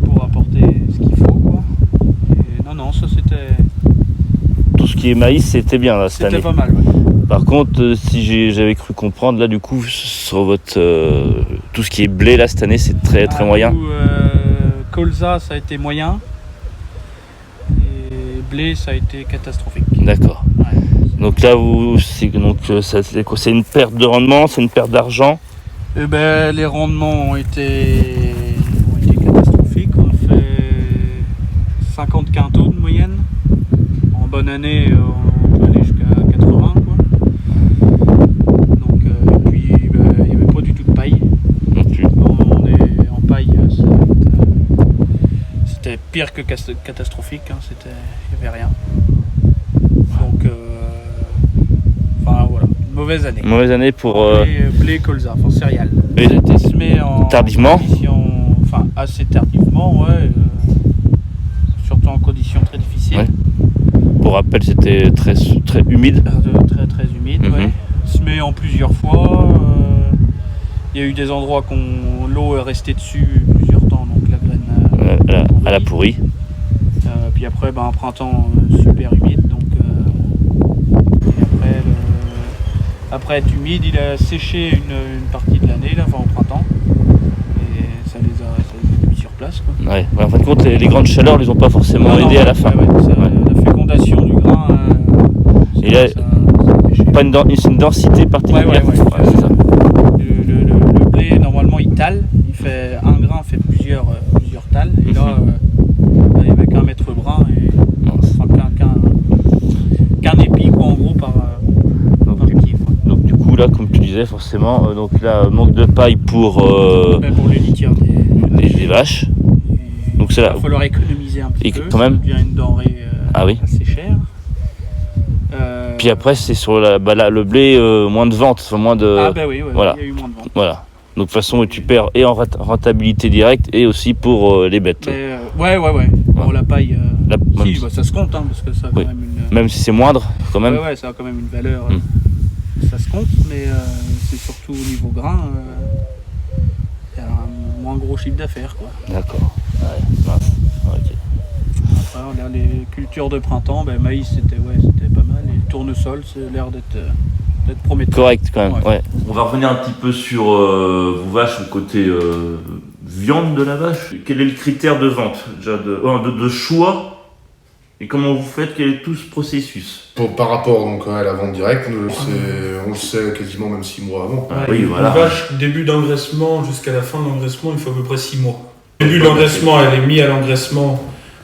Speaker 4: pour apporter ce qu'il faut, quoi. Et non, ça c'était...
Speaker 2: Tout ce qui est maïs, c'était bien là cette année.
Speaker 4: C'était pas mal, ouais.
Speaker 2: Par contre, si j'avais cru comprendre, là du coup, sur votre tout ce qui est blé là cette année, c'est très moyen.
Speaker 4: Colza, ça a été moyen. Et blé, ça a été catastrophique.
Speaker 2: D'accord.
Speaker 4: Ouais.
Speaker 2: Donc là, c'est une perte de rendement, c'est une perte d'argent.
Speaker 4: Les rendements ont été catastrophiques. On a fait 50 quintaux de moyenne. En bonne année, on peut aller jusqu'à 80, quoi. Donc, et puis, il n'y avait pas du tout de paille. Quand on est en paille, c'était pire que catastrophique. Il n'y avait rien. Donc, voilà, une mauvaise année.
Speaker 2: Mauvaise année pour...
Speaker 4: Blé colza, céréales.
Speaker 2: Et
Speaker 4: Ça a été semé
Speaker 2: tardivement.
Speaker 4: Assez tardivement, ouais. Surtout en conditions très difficiles.
Speaker 2: Ouais. Pour rappel, c'était très humide.
Speaker 4: Très humide, ouais. Semé en plusieurs fois. Il y a eu des endroits où l'eau est restée dessus plusieurs temps, donc la graine
Speaker 2: Elle a pourri.
Speaker 4: puis après, un printemps super humide, donc et après être humide, il a séché une partie de l'année, là, enfin au printemps, et ça les a mis sur place, quoi.
Speaker 2: Ouais. En fin de compte, les grandes chaleurs ne les ont pas forcément aidés à la fin.
Speaker 4: La fécondation du grain,
Speaker 2: Et là, pas une densité particulière.
Speaker 4: Ouais,
Speaker 2: c'est ça.
Speaker 4: Le blé, normalement, il tale. Un grain fait plusieurs tales. Et là, il n'y avait qu'un mètre brun et qu'un épi, quoi, en gros, par pied.
Speaker 2: Donc du coup, là, comme tu disais, forcément, donc là, manque de paille pour
Speaker 4: Pour les litières
Speaker 2: des vaches. Donc c'est
Speaker 4: il
Speaker 2: là.
Speaker 4: va falloir économiser un petit
Speaker 2: Et
Speaker 4: peu.
Speaker 2: quand même.
Speaker 4: Ça devient une denrée assez chère.
Speaker 2: Puis après, c'est sur le blé, moins de ventes, enfin, moins de.
Speaker 4: Oui,
Speaker 2: voilà.
Speaker 4: Il y a eu moins de ventes.
Speaker 2: Voilà. Donc de toute façon, tu perds et en rentabilité directe et aussi pour les bêtes.
Speaker 4: Ouais. Pour la paille, ça se compte, hein, parce que ça a quand
Speaker 2: Oui.
Speaker 4: même une.
Speaker 2: Même si c'est moindre, quand même.
Speaker 4: Ouais, ça a quand même une valeur. Ça se compte, mais c'est surtout au niveau grain, il y a un moins gros chiffre d'affaires, quoi.
Speaker 2: D'accord. Ouais. Ok.
Speaker 4: Après, là, les cultures de printemps, maïs c'était pas mal, et tournesol, c'est l'air d'être prometteur.
Speaker 2: Correct quand même.
Speaker 4: Ouais.
Speaker 2: Ouais. On va revenir un petit peu sur vos vaches, au côté viande de la vache. Quel est le critère de vente, déjà de choix, et comment vous faites, quel est tout ce processus?
Speaker 3: Par rapport donc, à la vente directe, on le sait quasiment même 6 mois avant.
Speaker 2: Oui, voilà.
Speaker 5: Une vache, début d'engraissement jusqu'à la fin de l'engraissement, il faut à peu près 6 mois. Au début de l'engraissement, elle est mise à l'engraissement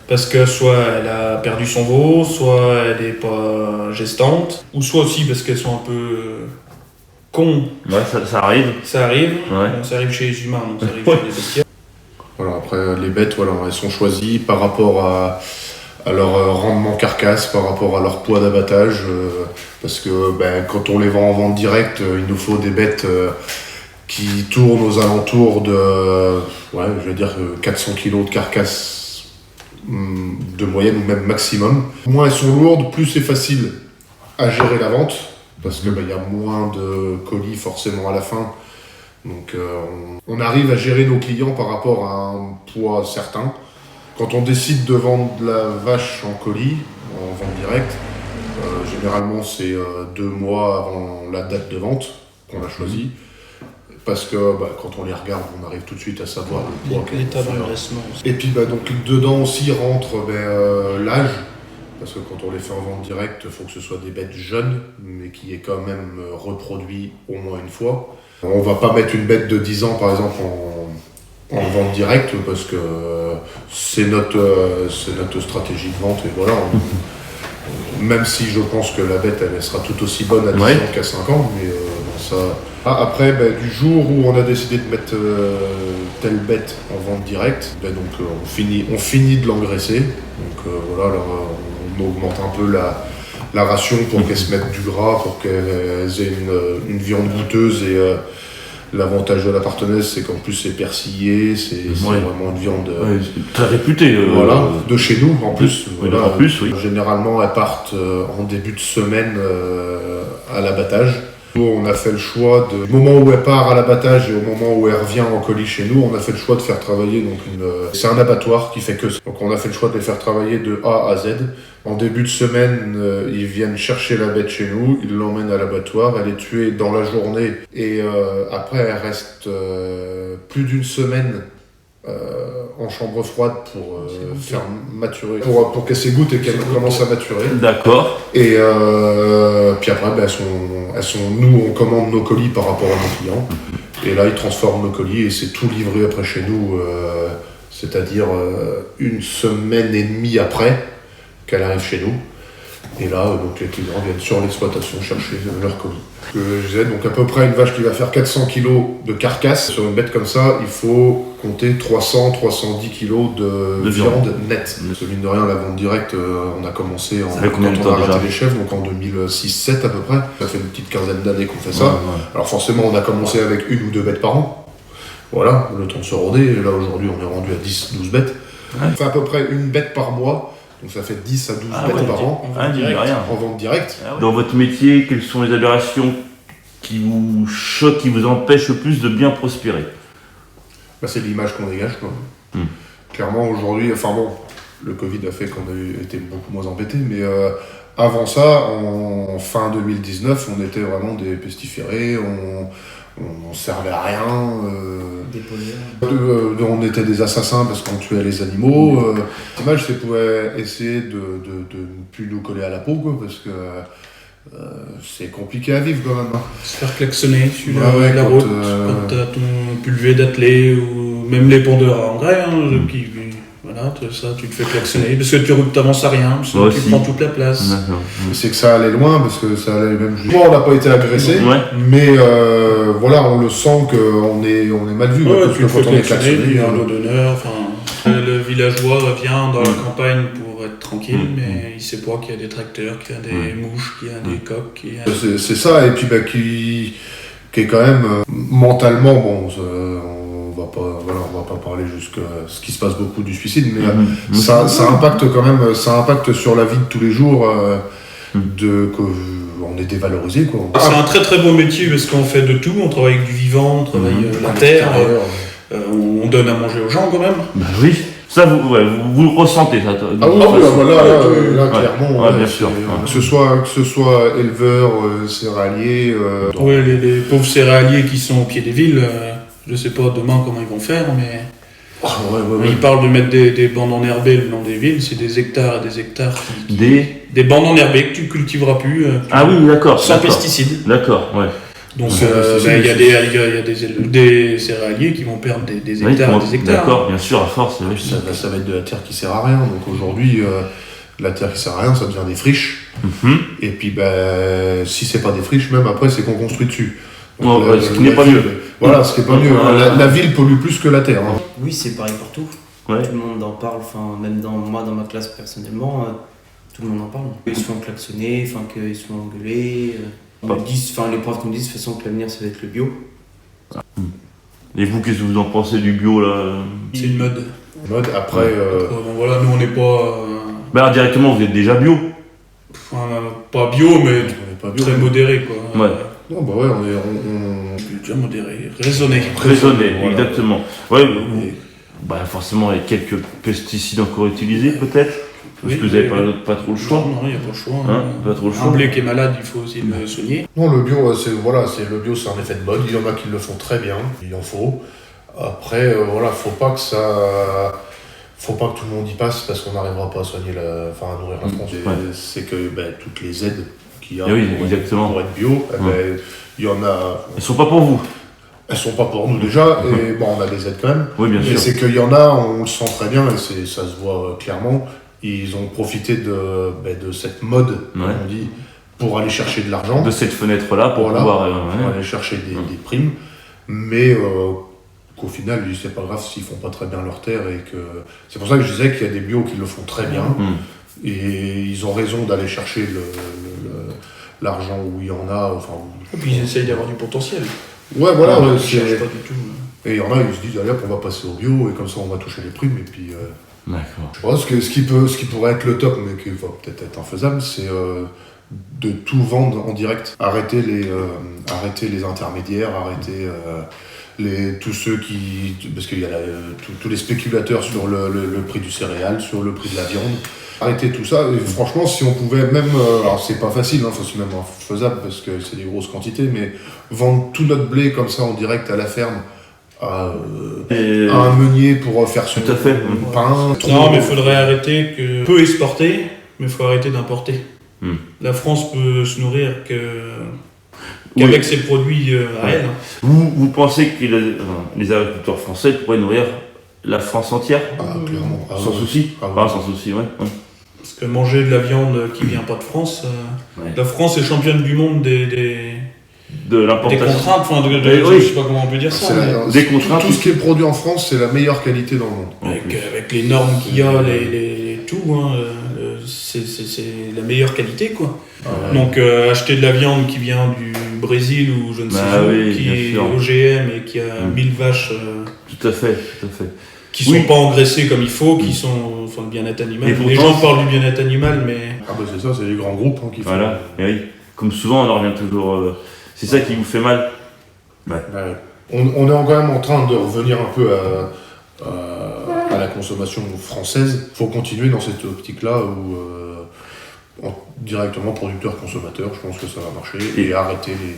Speaker 5: parce que soit elle a perdu son veau, soit elle n'est pas gestante, ou soit aussi parce qu'elles sont un peu cons.
Speaker 2: Ouais, ça arrive.
Speaker 5: Ça arrive,
Speaker 2: Ouais.
Speaker 5: Bon, ça arrive chez les humains, donc ça arrive chez les bestiaires.
Speaker 3: Voilà, après les bêtes, voilà, elles sont choisies par rapport à leur rendement carcasse, par rapport à leur poids d'abattage, parce que quand on les vend en vente directe, il nous faut des bêtes qui tournent aux alentours de 400 kg de carcasse de moyenne ou même maximum. Moins elles sont lourdes, plus c'est facile à gérer la vente, parce que y a moins de colis forcément à la fin. Donc on arrive à gérer nos clients par rapport à un poids certain. Quand on décide de vendre la vache en colis, en vente directe, généralement c'est 2 mois avant la date de vente qu'on a choisi. Parce que quand on les regarde, on arrive tout de suite à savoir le poids qu'elles
Speaker 5: L'état
Speaker 3: vont faire.
Speaker 5: d'engraissement.
Speaker 3: Et puis donc dedans aussi rentre l'âge. Parce que quand on les fait en vente directe, il faut que ce soit des bêtes jeunes, mais qui aient quand même reproduit au moins une fois. On va pas mettre une bête de 10 ans par exemple en vente directe, parce que c'est notre stratégie de vente, et voilà. Même si je pense que la bête elle sera tout aussi bonne à 10 ans qu'à 5 ans, mais ça... Après, du jour où on a décidé de mettre telle bête en vente directe, donc on finit de l'engraisser. Donc voilà, alors, on augmente un peu la ration pour qu'elle se mette du gras, pour qu'elle ait une viande goûteuse, et l'avantage de la partenaise, c'est qu'en plus c'est persillé, c'est vraiment une viande
Speaker 2: très réputée.
Speaker 3: Voilà, de chez nous en plus.
Speaker 2: Voilà, en plus, oui.
Speaker 3: Généralement, elles partent en début de semaine à l'abattage. Nous, on a fait le choix du moment où elle part à l'abattage et au moment où elle revient en colis chez nous, on a fait le choix de faire travailler c'est un abattoir qui fait que ça. Donc on a fait le choix de les faire travailler de A à Z. En début de semaine, ils viennent chercher la bête chez nous, ils l'emmènent à l'abattoir, elle est tuée dans la journée, et après elle reste plus d'une semaine en chambre froide pour faire maturer, pour qu'elle s'égoutte et qu'elle commence à maturer.
Speaker 2: D'accord.
Speaker 3: Et puis après, nous on commande nos colis par rapport à nos clients, et là ils transforment nos colis et c'est tout livré après chez nous, c'est-à-dire une semaine et demie après qu'elle arrive chez nous. Et là, donc les clients viennent sur l'exploitation chercher leur colis. Je disais, donc à peu près une vache qui va faire 400 kg de carcasse, sur une bête comme ça, il faut compter 300-310 kg de viande nette. Parce que mine de rien, la vente directe, on a commencé quand on a raté les chèvres, donc en 2006-7 à peu près. Ça fait une petite quinzaine d'années qu'on fait ça. Ouais. Alors forcément, on a commencé avec 1 ou 2 bêtes par an. Voilà, le temps de se roder. Et là, aujourd'hui, on est rendu à 10-12 bêtes. Ouais. On fait à peu près une bête par mois. Donc ça fait 10 à 12 bêtes par an
Speaker 2: en vente directe.
Speaker 3: En vente directe.
Speaker 2: Dans votre métier, quelles sont les aberrations qui vous choque, qui vous empêche le plus de bien prospérer?
Speaker 3: Bah, c'est l'image qu'on dégage, quoi.
Speaker 2: Mm.
Speaker 3: Clairement, aujourd'hui, enfin bon, le Covid a fait qu'on a été beaucoup moins embêtés, mais avant ça, en fin 2019, on était vraiment des pestiférés, on servait à rien.
Speaker 6: Des pollueurs.
Speaker 3: On était des assassins parce qu'on tuait les animaux. L'image, c'est pour essayer de ne plus nous coller à la peau, quoi, parce que c'est compliqué à vivre quand même. Hein.
Speaker 5: Se faire klaxonner sur
Speaker 3: Ouais,
Speaker 5: la
Speaker 3: quand,
Speaker 5: route, quand t'as ton pulvé d'attelé ou même les pondeurs à engrais, qui, voilà, ça, tu te fais klaxonner parce que tu t'avances à rien, parce que tu prends toute la place.
Speaker 2: D'accord.
Speaker 3: C'est que ça allait loin, parce que ça allait même jusqu'à... On n'a pas été agressé,
Speaker 2: Ouais.
Speaker 3: mais voilà, on le sent qu'on est mal vu.
Speaker 5: Ouais,
Speaker 3: parce
Speaker 5: tu
Speaker 3: que
Speaker 5: te fais
Speaker 3: quand on est
Speaker 5: klaxonner,
Speaker 3: klaxonné,
Speaker 5: il y a un lot d'honneur, le villageois vient dans la campagne pour être tranquille, mais il sait pas qu'il y a des tracteurs, qu'il y a des mouches, qu'il y a des coqs, qu'il y a...
Speaker 3: c'est ça, et puis qui est quand même mentalement, bon, on va pas parler jusqu'à ce qui se passe beaucoup du suicide, mais ça impacte quand même, ça impacte sur la vie de tous les jours, on est dévalorisé, quoi.
Speaker 5: C'est un très très beau métier parce qu'on fait de tout, on travaille avec du vivant, on travaille la terre, on donne à manger aux gens quand même.
Speaker 2: Bah oui, ça vous le ressentez, ça.
Speaker 3: Ah oui, là, clairement,
Speaker 2: ouais, bien sûr.
Speaker 3: Que ce soit éleveur, céréalier.
Speaker 5: Ouais, les pauvres céréaliers qui sont au pied des villes, je sais pas demain comment ils vont faire, mais ils parlent de mettre des bandes enherbées le long des villes, c'est des hectares et des hectares. Des bandes enherbées que tu cultiveras plus.
Speaker 2: Oui, d'accord.
Speaker 5: Sans pesticides.
Speaker 2: D'accord, ouais.
Speaker 5: Donc il y a des céréaliers qui vont perdre des hectares et des hectares.
Speaker 2: D'accord, bien sûr, à force. Oui.
Speaker 3: Ça va être de la terre qui sert à rien. Donc aujourd'hui, la terre qui sert à rien, ça devient des friches. Et puis si c'est pas des friches, même après, c'est qu'on construit dessus. Donc,
Speaker 2: ce qui n'est pas mieux.
Speaker 3: Voilà, ce qui n'est pas mieux. La ville pollue plus que la terre. Hein.
Speaker 6: Oui, c'est pareil partout.
Speaker 2: Ouais.
Speaker 6: Tout le monde en parle, même dans ma classe personnellement, tout le monde en parle. Ils se font klaxonner, qu'ils se font engueuler. Les profs nous disent de toute façon que l'avenir ça va être le bio.
Speaker 2: Et vous, qu'est-ce que vous en pensez du bio là?
Speaker 5: C'est une mode.
Speaker 3: Après,
Speaker 5: donc voilà, nous on n'est pas.
Speaker 2: Alors, directement, vous êtes déjà bio?
Speaker 5: Pas bio, mais
Speaker 3: pas bio,
Speaker 5: très modéré quoi.
Speaker 2: Ouais.
Speaker 3: Non, bah ouais, on
Speaker 5: Je veux dire modéré, raisonné.
Speaker 2: Raisonné,
Speaker 3: voilà.
Speaker 2: exactement. Ouais, forcément, il y a quelques pesticides encore utilisés, peut-être? Parce que vous n'avez pas trop le choix.
Speaker 5: Non, il n'y a pas le choix.
Speaker 2: Pas trop le choix.
Speaker 5: Un blé qui est malade, il faut aussi le soigner.
Speaker 3: Non, le bio, c'est un effet de mode. Il y en a qui le font très bien, il en faut. Après, faut pas que tout le monde y passe parce qu'on n'arrivera pas à soigner à nourrir la France. C'est que toutes les aides qu'il y a pour être bio, il y en a.
Speaker 2: Elles sont pas pour vous.
Speaker 3: Elles sont pas pour nous déjà, et on a des aides quand même.
Speaker 2: Oui, bien sûr.
Speaker 3: Et c'est qu'il y en a, on le sent très bien, et ça se voit clairement. Ils ont profité de cette mode, comme on dit, pour aller chercher de l'argent.
Speaker 2: De cette fenêtre-là, pour pouvoir
Speaker 3: pour aller chercher des primes. Mais qu'au final, c'est pas grave s'ils font pas très bien leur terre. C'est pour ça que je disais qu'il y a des bios qui le font très bien. Et ils ont raison d'aller chercher l'argent où il y en a.
Speaker 5: Et puis ils essayent d'avoir du potentiel.
Speaker 3: Ouais, voilà.
Speaker 5: Ils cherchent pas du tout.
Speaker 3: Et il y en a, ils se disent, allez, on va passer au bio, et comme ça on va toucher les primes. Et puis.
Speaker 2: D'accord.
Speaker 3: Je pense que ce qui pourrait être le top, mais qui va peut-être être infaisable, c'est de tout vendre en direct. Arrêter les intermédiaires, arrêter tous ceux qui... Parce qu'il y a tous les spéculateurs sur le prix du céréal, sur le prix de la viande. Arrêter tout ça, et franchement, si on pouvait même... alors c'est pas facile, c'est même infaisable parce que c'est des grosses quantités, mais vendre tout notre blé comme ça en direct à la ferme, à un meunier pour faire son pain.
Speaker 5: Non, mais il faudrait arrêter que... On peut exporter, mais il faut arrêter d'importer. La France peut se nourrir qu'avec ses produits à elle.
Speaker 2: Vous pensez que les agriculteurs français pourraient nourrir la France entière?
Speaker 3: Clairement.
Speaker 2: Sans souci. Sans souci, ouais.
Speaker 5: Parce que manger de la viande qui vient pas de France, la France est championne du monde
Speaker 2: de l'importation.
Speaker 5: Des contraintes, je sais pas comment on peut dire ça.
Speaker 2: Des contraintes.
Speaker 3: Tout ce qui est produit en France, c'est la meilleure qualité dans le monde.
Speaker 5: Avec les normes qu'il y a, c'est la meilleure qualité, quoi. Donc acheter de la viande qui vient du Brésil ou je ne sais où, qui est OGM et qui a 1000 vaches.
Speaker 2: Tout à fait.
Speaker 5: Qui sont pas engraissés comme il faut, qui sont le bien-être animal. Les gens parlent du bien-être animal, mais...
Speaker 3: c'est ça, c'est les grands groupes qui font.
Speaker 2: Voilà, et oui. Comme souvent, on en revient toujours C'est ça qui vous fait mal. Ouais.
Speaker 3: On est quand même en train de revenir un peu à la consommation française. Il faut continuer dans cette optique-là où directement producteur-consommateur, je pense que ça va marcher, et arrêter les...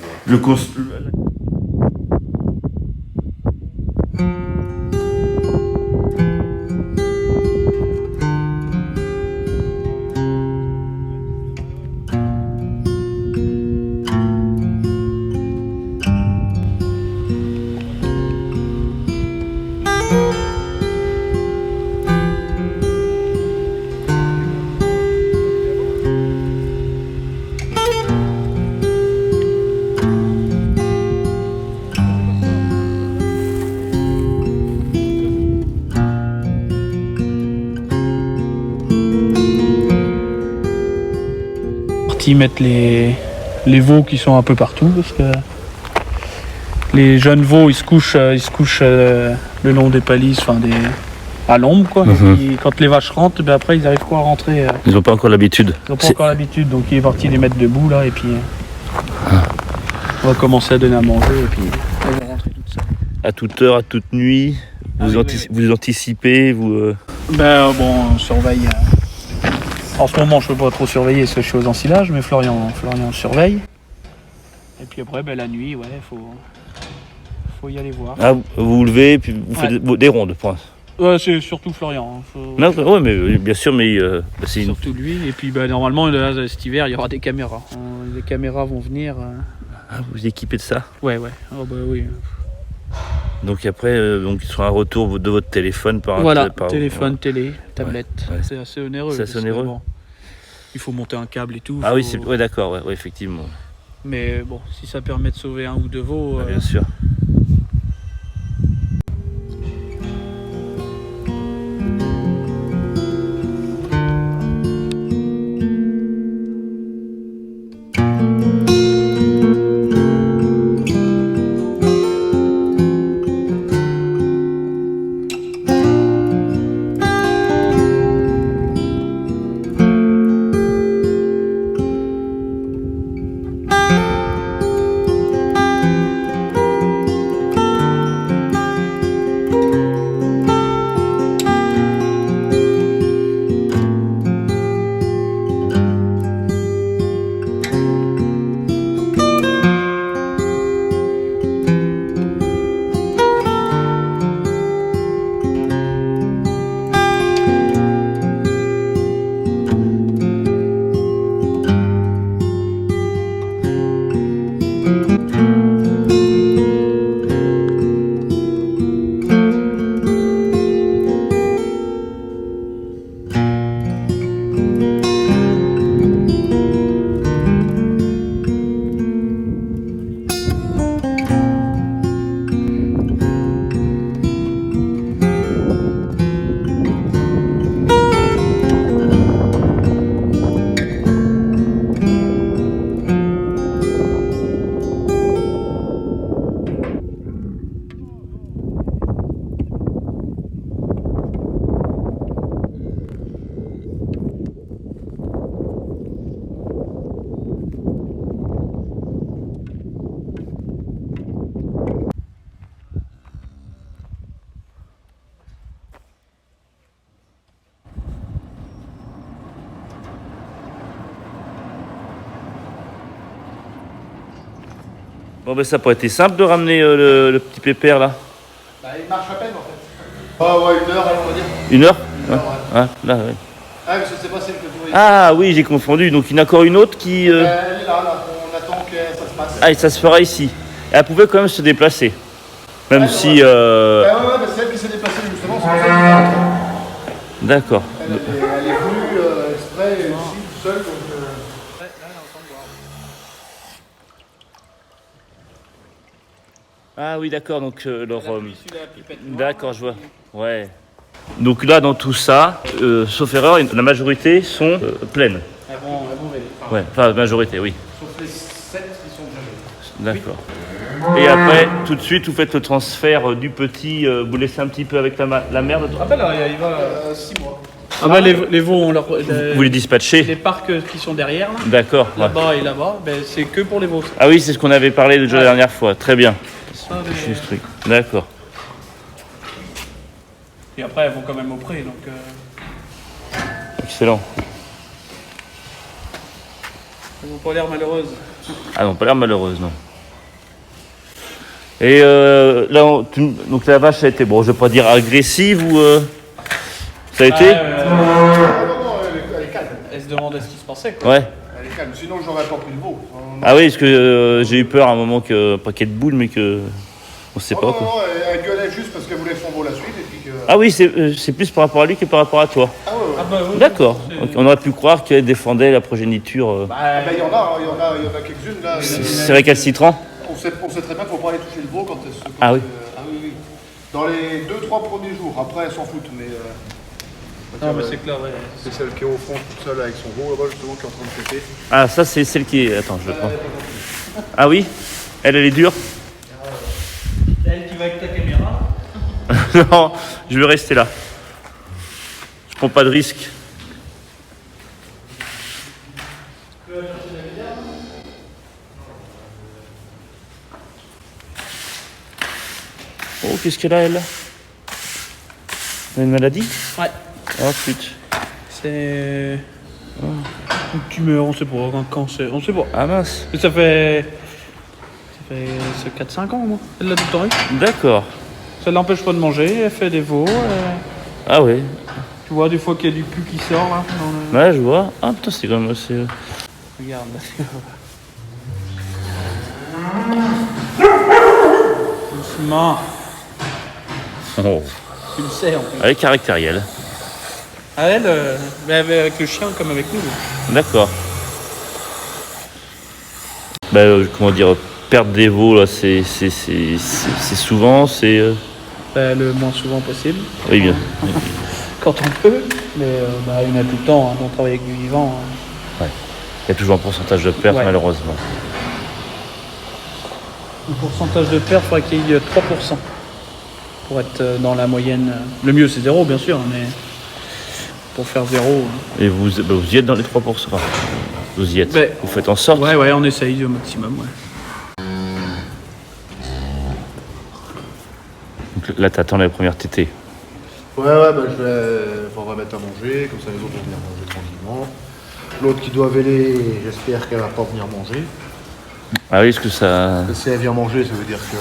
Speaker 4: Ils mettent les veaux qui sont un peu partout parce que les jeunes veaux ils se couchent le long des palisses, à l'ombre quoi.
Speaker 2: Mhm.
Speaker 4: Et quand les vaches rentrent, ben après ils arrivent quoi à rentrer.
Speaker 2: Ils n'ont pas encore l'habitude.
Speaker 4: Ils n'ont pas encore l'habitude, donc il est parti les mettre debout là et puis on va commencer à donner à manger et puis elles vont rentrer toutes seules.
Speaker 2: À toute heure, à toute nuit, vous anticipez, vous...
Speaker 4: Ben bon, on surveille. En ce moment, je peux pas trop surveiller parce que je suis aux ensilages, mais Florian surveille. Et puis après, ben, la nuit, ouais, faut y aller voir.
Speaker 2: Ah, vous vous levez et puis vous faites des rondes, point.
Speaker 4: Ouais, c'est surtout Florian.
Speaker 2: Non, ouais, mais bien sûr, mais c'est
Speaker 4: surtout lui. Et puis, ben, normalement, là, cet hiver, il y aura des caméras. Les caméras vont venir.
Speaker 2: Ah, vous équipez de ça?
Speaker 4: Ouais. Oh, bah oui.
Speaker 2: Donc après, donc il sera un retour de votre téléphone par
Speaker 4: téléphone, télé, tablette.
Speaker 2: Ouais.
Speaker 4: C'est assez onéreux.
Speaker 2: C'est assez onéreux.
Speaker 4: Bon, il faut monter un câble et tout.
Speaker 2: Ah oui, d'accord, ouais, effectivement.
Speaker 4: Mais bon, si ça permet de sauver un ou deux veaux.
Speaker 2: Bien sûr. Bon ben ça n'a pas été simple de ramener le petit pépère là.
Speaker 1: Bah, il marche à peine en fait. Ah ouais, 1 heure, on va dire.
Speaker 2: 1 heure?
Speaker 1: Ouais.
Speaker 2: Ah, là, ouais.
Speaker 1: Ah, parce que c'est pas celle que vous voyez.
Speaker 2: Ah oui, j'ai confondu. Donc il y en a encore une autre qui...
Speaker 1: Elle est là, on attend que ça se passe.
Speaker 2: Ah, et ça se fera ici. Et elle pouvait quand même se déplacer. Même si...
Speaker 1: Ouais, c'est elle qui s'est déplacée justement, c'est pour ça qu'elle est
Speaker 2: D'accord.
Speaker 1: Elle est venue exprès ici, toute seule. Donc,
Speaker 2: Ah oui, d'accord, donc d'accord, je vois. Ouais. Donc là, dans tout ça, sauf erreur, la majorité sont pleines.
Speaker 4: Elles vont venir.
Speaker 2: Ouais, enfin, la majorité, oui.
Speaker 4: Sauf les 7 qui sont déjà gelées.
Speaker 2: D'accord. Et après, tout de suite, vous faites le transfert du petit, vous laissez un petit peu avec la mère.
Speaker 4: Ah ben là, il va 6 mois. Ah bah les veaux, on leur,
Speaker 2: Vous les dispatchez?
Speaker 4: les parcs qui sont derrière, là,
Speaker 2: D'accord. Ouais.
Speaker 4: là-bas et là-bas, ben, c'est que pour les veaux. Ça.
Speaker 2: Ah oui, c'est ce qu'on avait parlé déjà la dernière fois. Très bien.
Speaker 4: Ça, les-
Speaker 2: C'est ce truc. D'accord.
Speaker 4: Et après, elles vont quand même au pré, donc...
Speaker 2: Excellent.
Speaker 4: elles n'ont pas l'air malheureuses.
Speaker 2: Ah non, pas l'air malheureuse, non. Et là, donc la vache a été, bon, je vais pas dire agressive ou... Ça a été?
Speaker 1: Non, elle est calme.
Speaker 4: Elles se demandaient ce qui se passait, quoi.
Speaker 2: Ouais.
Speaker 1: Elle est calme, sinon j'aurais pas pris le veau.
Speaker 2: Ah oui, parce que j'ai eu peur à un moment que, pas qu'il y ait de boule, mais que... On sait pas,
Speaker 1: Non,
Speaker 2: quoi.
Speaker 1: non, elle gueulait juste parce qu'elle voulait son veau la suite et puis que...
Speaker 2: Ah oui, c'est plus par rapport à lui que par rapport à toi.
Speaker 1: Ah ouais, ouais.
Speaker 4: Ah bah oui.
Speaker 2: D'accord. Ok, on aurait pu croire qu'elle défendait la progéniture.
Speaker 1: Ah bah il y en a quelques-unes là.
Speaker 2: C'est récalcitrant.
Speaker 1: On sait très bien qu'il faut pas aller toucher le veau quand elle se...
Speaker 2: Ah oui.
Speaker 1: Ah oui, oui. Dans les 2-3 premiers jours, après elle s'en foutent, mais...
Speaker 4: Non, mais c'est clair, ouais.
Speaker 1: C'est celle qui est au fond toute seule avec son veau là-bas justement qui est en train de péter.
Speaker 2: Ah, ça c'est celle qui est... Attends, je le prends. Ah oui? Elle est dure?
Speaker 4: Elle qui va avec ta caméra.
Speaker 2: Non, je vais rester là. Je prends pas de risque. Oh, qu'est-ce qu'elle a, elle? Elle a une maladie?
Speaker 4: Ouais.
Speaker 2: Oh, putain.
Speaker 4: C'est... une tumeur, on sait pas, un cancer, on sait pas.
Speaker 2: Ah mince.
Speaker 4: Mais ça fait 4-5 ans, moi. Elle l'a tout le temps eu.
Speaker 2: D'accord.
Speaker 4: Ça l'empêche pas de manger, elle fait des veaux.
Speaker 2: Ah oui.
Speaker 4: Tu vois, des fois qu'il y a du pu qui sort, là. Dans le...
Speaker 2: Ouais, je vois. Ah putain, c'est quand même assez...
Speaker 4: Regarde, doucement.
Speaker 2: Oh.
Speaker 4: Tu le sais, en plus.
Speaker 2: Elle est caractérielle.
Speaker 4: Ah, elle, mais avec le chien comme avec nous.
Speaker 2: D'accord. Bah, comment dire, perdre des veaux, là, c'est souvent, c'est...
Speaker 4: Bah, le moins souvent possible.
Speaker 2: Oui, bien.
Speaker 4: Quand on peut. Mais bah, il y en a tout le temps, hein, on travaille avec du vivant. Hein.
Speaker 2: Il y a toujours un pourcentage de perte,
Speaker 4: Ouais.
Speaker 2: malheureusement.
Speaker 4: Le pourcentage de perte, il faudrait qu'il y ait 3% pour être dans la moyenne. Le mieux, c'est 0, bien sûr, mais pour faire 0.
Speaker 2: Et vous y êtes dans les 3%. Enfin, vous y êtes.
Speaker 4: Ouais.
Speaker 2: Vous faites en sorte.
Speaker 4: Ouais, on essaye au maximum. Ouais.
Speaker 2: Donc là, t'attends la première tétée.
Speaker 1: Ouais, bah je vais... on va mettre à manger, comme ça les autres vont venir manger tranquillement. L'autre qui doit véler, j'espère qu'elle va pas venir manger.
Speaker 2: Ah oui, est-ce que ça...
Speaker 1: Et si elle vient manger, ça veut dire que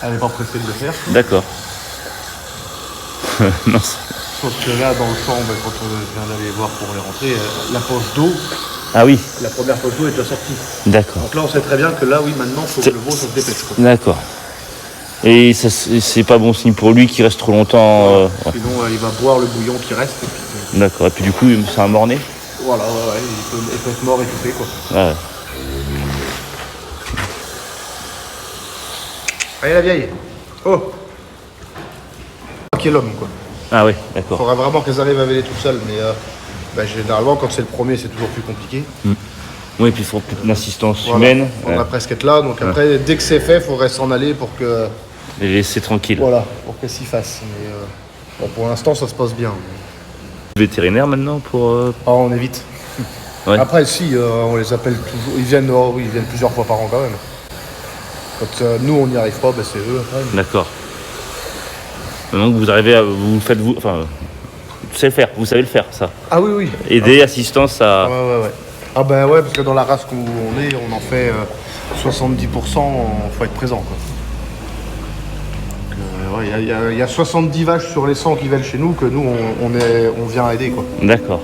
Speaker 1: elle n'est pas pressée de le faire.
Speaker 2: D'accord. Non,
Speaker 1: Sauf que là, dans le champ, bah, quand je viens d'aller voir pour les rentrer, la poche d'eau,
Speaker 2: ah oui,
Speaker 1: la première poche d'eau est déjà sortie.
Speaker 2: d'accord.
Speaker 1: Donc là, on sait très bien que là, oui, maintenant, il faut que le veau se dépêche. Quoi.
Speaker 2: D'accord. Et ça, c'est pas bon signe pour lui qui reste trop longtemps. Ouais.
Speaker 1: Sinon, il va boire le bouillon qui reste. Et puis,
Speaker 2: D'accord. Et puis du coup, c'est un mort-né.
Speaker 1: voilà, ouais, il peut être mort étouffé, quoi.
Speaker 2: Ouais.
Speaker 1: Allez, la vieille. Oh, qui est l'homme, quoi.
Speaker 2: Ah oui,
Speaker 1: Il
Speaker 2: d'accord.
Speaker 1: faudra vraiment qu'elles arrivent à véler tout seul, mais bah, généralement, quand c'est le premier, c'est toujours plus compliqué.
Speaker 2: Oui, et puis il faut plus d'assistance
Speaker 1: Voilà.
Speaker 2: humaine.
Speaker 1: On va presque être là, donc après, dès que c'est fait, il faudrait s'en aller pour que...
Speaker 2: Les laisser tranquilles.
Speaker 1: Voilà, pour qu'elles s'y fassent. Mais bon, pour l'instant, ça se passe bien.
Speaker 2: Vétérinaire maintenant pour...
Speaker 1: Ah, on évite.
Speaker 2: Ouais.
Speaker 1: Après, si, on les appelle toujours. Ils viennent, oui, ils viennent plusieurs fois par an quand même. Quand nous, on n'y arrive pas, bah, c'est eux après.
Speaker 2: D'accord. Donc vous arrivez à... Vous faites... Enfin, vous savez le faire. Vous savez le faire, ça.
Speaker 1: Ah oui, oui.
Speaker 2: Aider, assistance à...
Speaker 1: Ouais. Ah ben ouais, parce que dans la race où on est, on en fait 70%, faut être présent, quoi. Donc, ouais, il y a 70 vaches sur les 100 qui veulent chez nous que nous, on vient aider, quoi.
Speaker 2: D'accord.